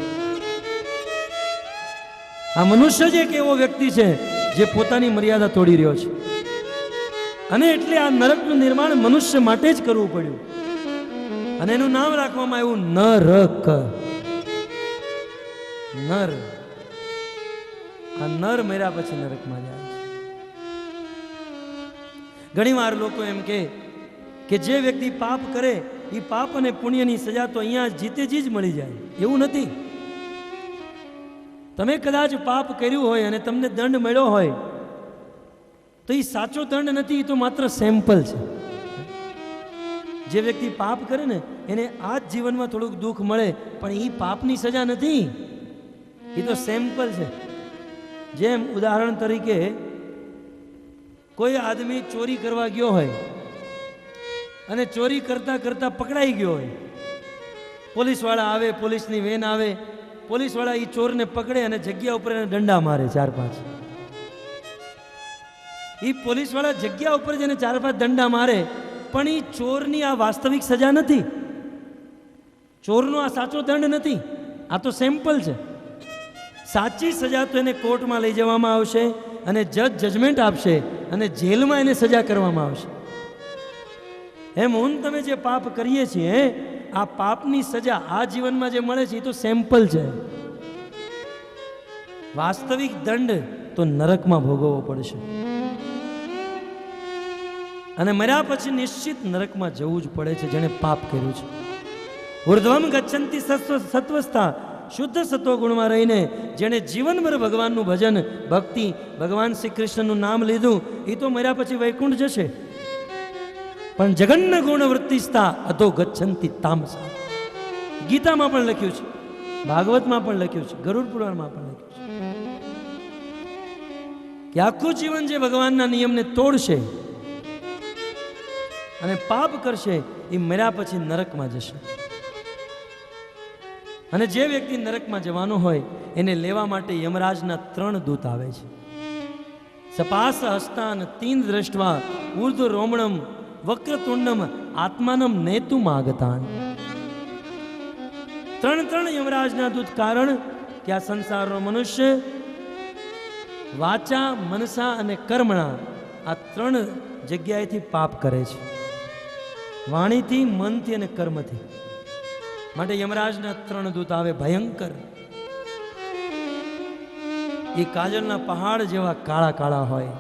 Speaker 1: આ મનુષ્ય જ એક એવો વ્યક્તિ છે જે પોતાની મર્યાદા તોડી રહ્યો છે. અને એટલે આ નરકનું નિર્માણ મનુષ્ય માટે જ કરવું પડ્યું. અને એનું નામ રાખવામાં આવ્યું નરક. નર. આ નર મર્યા પછી નરકમાં જાય છે. ઘણી વાર લોકો એમ કે જે વ્યક્તિ પાપ કરે એ પાપ અને પુણ્યની સજા તો અહીંયા જીતે જી જ મળી જાય. એવું નથી. તમે કદાચ પાપ કર્યું હોય અને તમને દંડ મળ્યો હોય તો એ સાચો દંડ નથી, એ તો માત્ર સેમ્પલ છે. જે વ્યક્તિ પાપ કરે ને એને આ જ જીવનમાં થોડુંક દુઃખ મળે, પણ એ પાપની સજા નથી, એ તો સેમ્પલ છે. જેમ ઉદાહરણ તરીકે કોઈ આદમી ચોરી કરવા ગયો હોય અને ચોરી કરતા કરતા પકડાઈ ગયો હોય. પોલીસવાળા આવે, પોલીસની વેન આવે, પોલીસવાળા એ ચોરને પકડે અને જગ્યા ઉપર એને દંડા મારે 4-5. એ પોલીસવાળા જગ્યા ઉપર જેને 4-5 દંડા મારે, પણ એ ચોરની આ વાસ્તવિક સજા નથી. ચોરનો આ સાચો દંડ નથી, આ તો સેમ્પલ છે. સાચી સજા તો એને કોર્ટમાં લઈ જવામાં આવશે અને જજ જજમેન્ટ આપશે અને જેલમાં એને સજા કરવામાં આવશે. એમ હું તમે જે પાપ કરીએ છીએ, આ પાપની સજા આ જીવનમાં જે મળે છે એ તો સેમ્પલ છે. વાસ્તવિક દંડ તો નરકમાં ભોગવવો પડશે અને મર્યા પછી નિશ્ચિત નરકમાં જવું જ પડે છે જેણે પાપ કર્યું છે. ઉર્ધ્વમ ગચ્છન્તિ સત્વસ્થા, શુદ્ધ સત્વગુણમાં રહીને જેણે જીવનભર ભગવાનનું ભજન ભક્તિ ભગવાન શ્રી કૃષ્ણનું નામ લીધું એ તો મર્યા પછી વૈકુંઠ જશે. પણ જગન્ન ગુણ વૃત્તિસ્થા અધો ગચ્છન્તિ તામસા. ગીતામાં પણ લખ્યું છે, ભાગવતમાં પણ લખ્યું છે, ગરુડ પુરાણમાં પણ લખ્યું છે કે આખું જીવન જે ભગવાનના નિયમને તોડશે અને પાપ કરશે એ મર્યા પછી નરકમાં જશે. અને જે વ્યક્તિ નરકમાં જવાનો હોય એને લેવા માટે યમરાજના 3 દૂત આવે છે. સપાસ હસ્તાન તીન દ્રષ્ટવા ઉર્ધ રોમણમ વક્રતુંડમ આત્માનમ નેતુ માગતાન. 3 યમરાજના દૂત, કારણ કે આ સંસારનો મનુષ્ય વાચા મનસા અને કર્મણા આ 3 જગ્યાએથી પાપ કરે છે, વાણીથી, મનથી અને કર્મથી. માટે યમરાજના 3 દૂત આવે ભયંકર. એ કાજલના પહાડ જેવા કાળા કાળા હોય,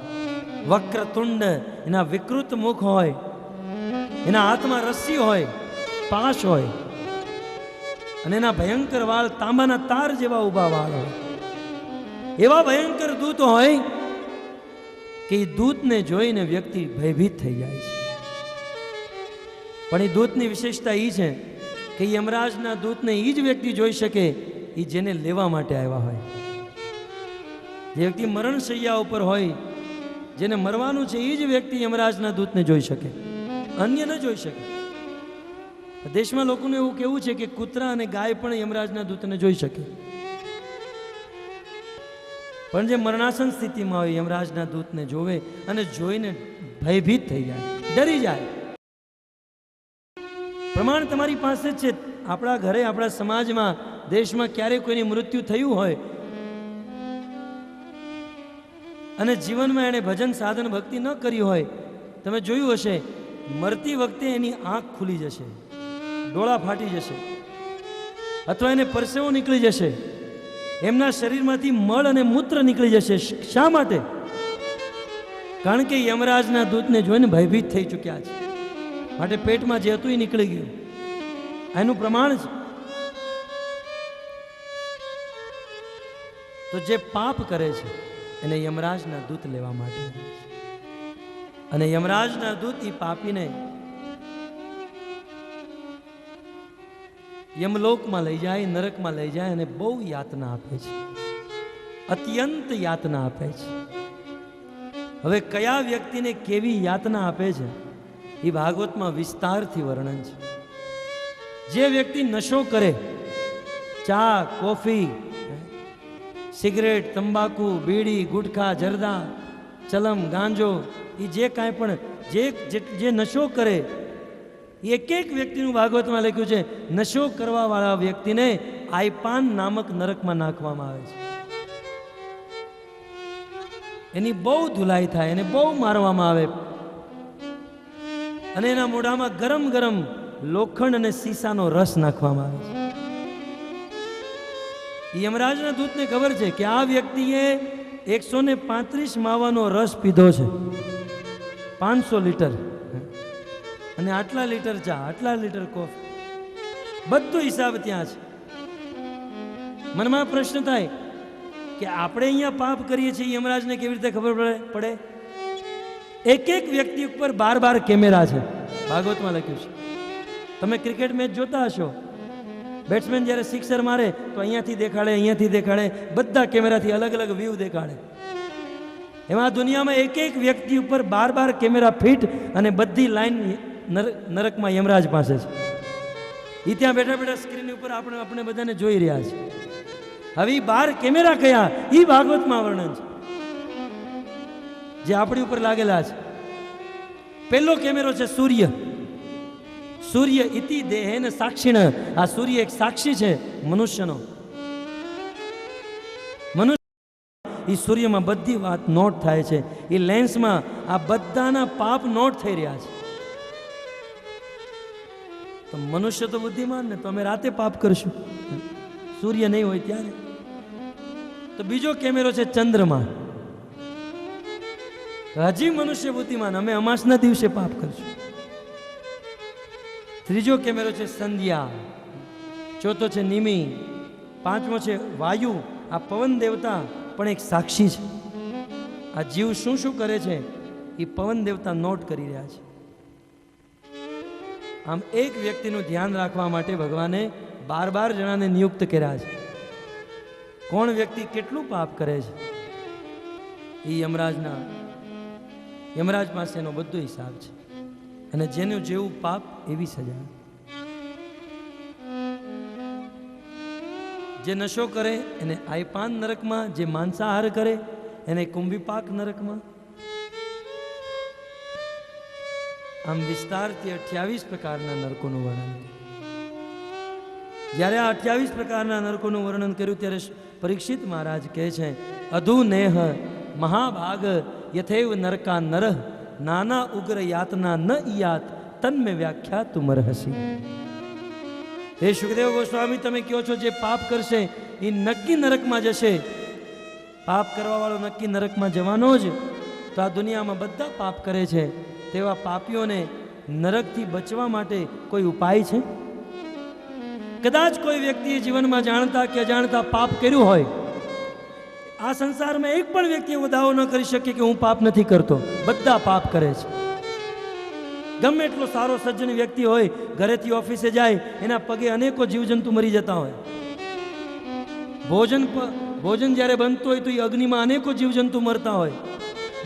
Speaker 1: વક્રતુંડ એના વિકૃત મુખ હોય, એના હાથમાં રસ્સી હોય, પાશ હોય અને એના ભયંકર વાળ તાંબાના તાર જેવા ઊભા વાળ હોય. એવા ભયંકર દૂત હોય કે એ દૂતને જોઈને વ્યક્તિ ભયભીત થઈ જાય છે. પણ એ દૂતની વિશેષતા એ છે કે યમરાજના દૂતને એ જ વ્યક્તિ જોઈ શકે એ જેને લેવા માટે આવ્યા હોય. જે વ્યક્તિ મરણશૈયા ઉપર હોય, જેને મરવાનું છે, એ જ વ્યક્તિ યમરાજના દૂતને જોઈ શકે, અન્ય ન જોઈ શકે. દેશમાં લોકોનું એવું કહેવું છે કે કૂતરા અને ગાય પણ યમરાજના દૂતને જોઈ શકે, પણ જે મરણાસન સ્થિતિમાં હોય યમરાજના દૂતને જોવે અને જોઈને ભયભીત થઈ જાય, ડરી જાય. પ્રમાણ તમારી પાસે જ છે. આપણા ઘરે, આપણા સમાજમાં, દેશમાં ક્યારેય કોઈની મૃત્યુ થયું હોય અને જીવનમાં એણે ભજન સાધન ભક્તિ ન કરી હોય, તમે જોયું હશે મરતી વખતે એની આંખ ખુલી જશે, ડોળા ફાટી જશે અથવા એને પરસેવો નીકળી જશે, એમના શરીરમાંથી મળ અને મૂત્ર નીકળી જશે. શા માટે? કારણ કે યમરાજના દૂતને જોઈને ભયભીત થઈ ચૂક્યા છે. માટે પેટમાં જે હતું એ નીકળી ગયું. એનું પ્રમાણ છે. તો જે પાપ કરે છે એને યમરાજના દૂત લેવા માટે, અને યમરાજના દૂત એ પાપીને યમલોકમાં લઈ જાય, નરકમાં લઈ જાય અને બહુ યાતના આપે છે, અત્યંત યાતના આપે છે. હવે કયા વ્યક્તિને કેવી યાતના આપે છે એ ભાગવતમાં વિસ્તારથી વર્ણન છે. જે વ્યક્તિ નશો કરે, ચા, કોફી, સિગરેટ, તંબાકુ, બીડી, ગુટખા, જરદા, ચલમ, ગાંજો, એ જે કાંઈ પણ જે નશો કરે, એક એક વ્યક્તિનું ભાગવતમાં લખ્યું છે. નશો કરવા વાળા વ્યક્તિને આઈપાન નામક નરકમાં નાખવામાં આવે છે. એની બહુ ધુલાઈ થાય, એને બહુ મારવામાં આવે અને એના મોઢામાં ગરમ ગરમ લોખંડ અને સીસાનો રસ નાખવામાં આવે છે. યમરાજના દૂતને ખબર છે કે આ વ્યક્તિએ 135 માવાનો રસ પીધો છે, 500 લીટર, અને આટલા લીટર ચા, આટલા લીટર કોફી, બધો હિસાબ ત્યાં છે. મનમાં પ્રશ્ન થાય કે આપણે અહીંયા પાપ કરીએ છીએ, યમરાજને કેવી રીતે ખબર પડે? એક એક વ્યક્તિ ઉપર 12 કેમેરા છે, ભાગવતમાં લખ્યું છે. તમે ક્રિકેટ મેચ જોતા હશો, બેટ્સમેન જ્યારે સિક્સર મારે તો અહીંયાથી દેખાડે, અહીંયાથી દેખાડે, બધા કેમેરાથી અલગ અલગ વ્યૂ દેખાડે. એમાં દુનિયામાં એક એક વ્યક્તિ ઉપર 12 કેમેરા ફિટ અને બધી લાઈન નરકમાં યમરાજ પાસે છે. એ ત્યાં બેઠા બેઠા સ્ક્રીન ઉપર આપણે બધાને જોઈ રહ્યા છે. હવે 12 કેમેરા કયા એ ભાગવતમાં વર્ણન છે જે આપણી ઉપર લાગેલા છે. પહેલો કેમેરો છે સૂર્ય. સૂર્ય ઇતિ દેહેન સાક્ષીણ. આ સૂર્ય એક સાક્ષી છે મનુષ્યનો. એ સૂર્યમાં બધી વાત નોટ થાય છે. એ લેન્સમાં આ બધાના પાપ નોટ થઈ રહ્યા છે. તો મનુષ્ય તો બુદ્ધિમાન ને, તો અમે રાતે પાપ કરશું, સૂર્ય નહીં હોય ત્યારે. તો બીજો કેમેરો છે ચંદ્રમાં. હજી મનુષ્ય બુદ્ધિમાન, અમે અમાસના દિવસે પાપ કરશું. ત્રીજો કેમેરો છે સંધ્યા, ચોથો છે નિમિ, પાંચમો છે વાયુ. આ પવન દેવતા પણ એક સાક્ષી છે. આ જીવ શું શું કરે છે એ પવન દેવતા નોટ કરી રહ્યા છે. આમ એક વ્યક્તિનું ધ્યાન રાખવા માટે ભગવાને 12 જણાને નિયુક્ત કર્યા છે. કોણ વ્યક્તિ કેટલું પાપ કરે છે એ યમરાજ પાસેનો બધો હિસાબ છે. અને જેનું જેવું પાપ એવી સજા. જે નશો કરે એને આયપાન નરકમાં, જે માંસાહાર કરે એને કુંભીપાક નરકમાં. આમ વિસ્તારથી 28 પ્રકારના નરકોનું વર્ણન. જ્યારે આ 28 પ્રકારના નરકોનું વર્ણન કર્યું ત્યારે પરીક્ષિત મહારાજ કહે છે, અધુનેહ મહાભાગ યથેવ નરકા નરહ નાના ઉગ્ર યાતના ન યાત તન્મે વ્યાખ્યા તુમરહસી. હે સુખદેવ ગોસ્વામી, તમે કહો છો જે પાપ કરશે એ નક્કી નરકમાં જશે. પાપ કરવા વાળો નક્કી નરકમાં જવાનો જ. તો આ દુનિયામાં બધા પાપ કરે છે, તેવા પાપીઓને નરકથી બચવા માટે કોઈ ઉપાય છે? કદાચ કોઈ વ્યક્તિએ જીવનમાં જાણતા કે અજાણતા પાપ કર્યું હોય, આ સંસારમાં એક પણ વ્યક્તિ એવો દાવો ન કરી શકે કે હું પાપ નથી કરતો. બધા પાપ કરે છે. ગમે એટલો સારો સજ્જન વ્યક્તિ હોય, ઘરેથી ઓફિસે જાય, એના પગે અનેકો જીવજંતુ મરી જતા હોય. ભોજન જ્યારે બનતું હોય તો એ અગ્નિમાં અનેકો જીવજંતુ મરતા હોય.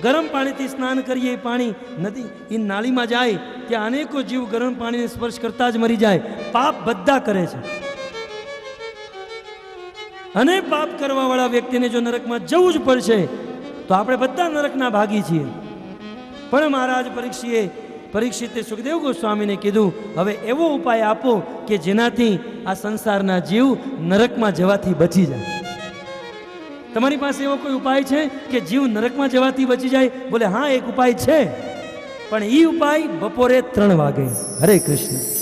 Speaker 1: ગરમ પાણીથી સ્નાન કરીએ, એ પાણી નદી એ નાળીમાં જાય, ત્યાં અનેકો જીવ ગરમ પાણીને સ્પર્શ કરતા જ મરી જાય. પાપ બધા કરે છે. અને પાપ કરવા વાળા વ્યક્તિને જો નરકમાં જવું જ પડશે તો આપણે બધા નરકના ભાગી છીએ. પણ મહારાજ પરીક્ષિતે સુખદેવ ગોસ્વામીને કીધું, હવે એવો ઉપાય આપો કે જેનાથી આ સંસારના જીવ નરકમાં જવાથી બચી જાય. તમારી પાસે એવો કોઈ ઉપાય છે કે જીવ નરકમાં જવાથી બચી જાય? બોલે હા, એક ઉપાય છે, પણ એ ઉપાય બપોરે 3 વાગે. હરે કૃષ્ણ.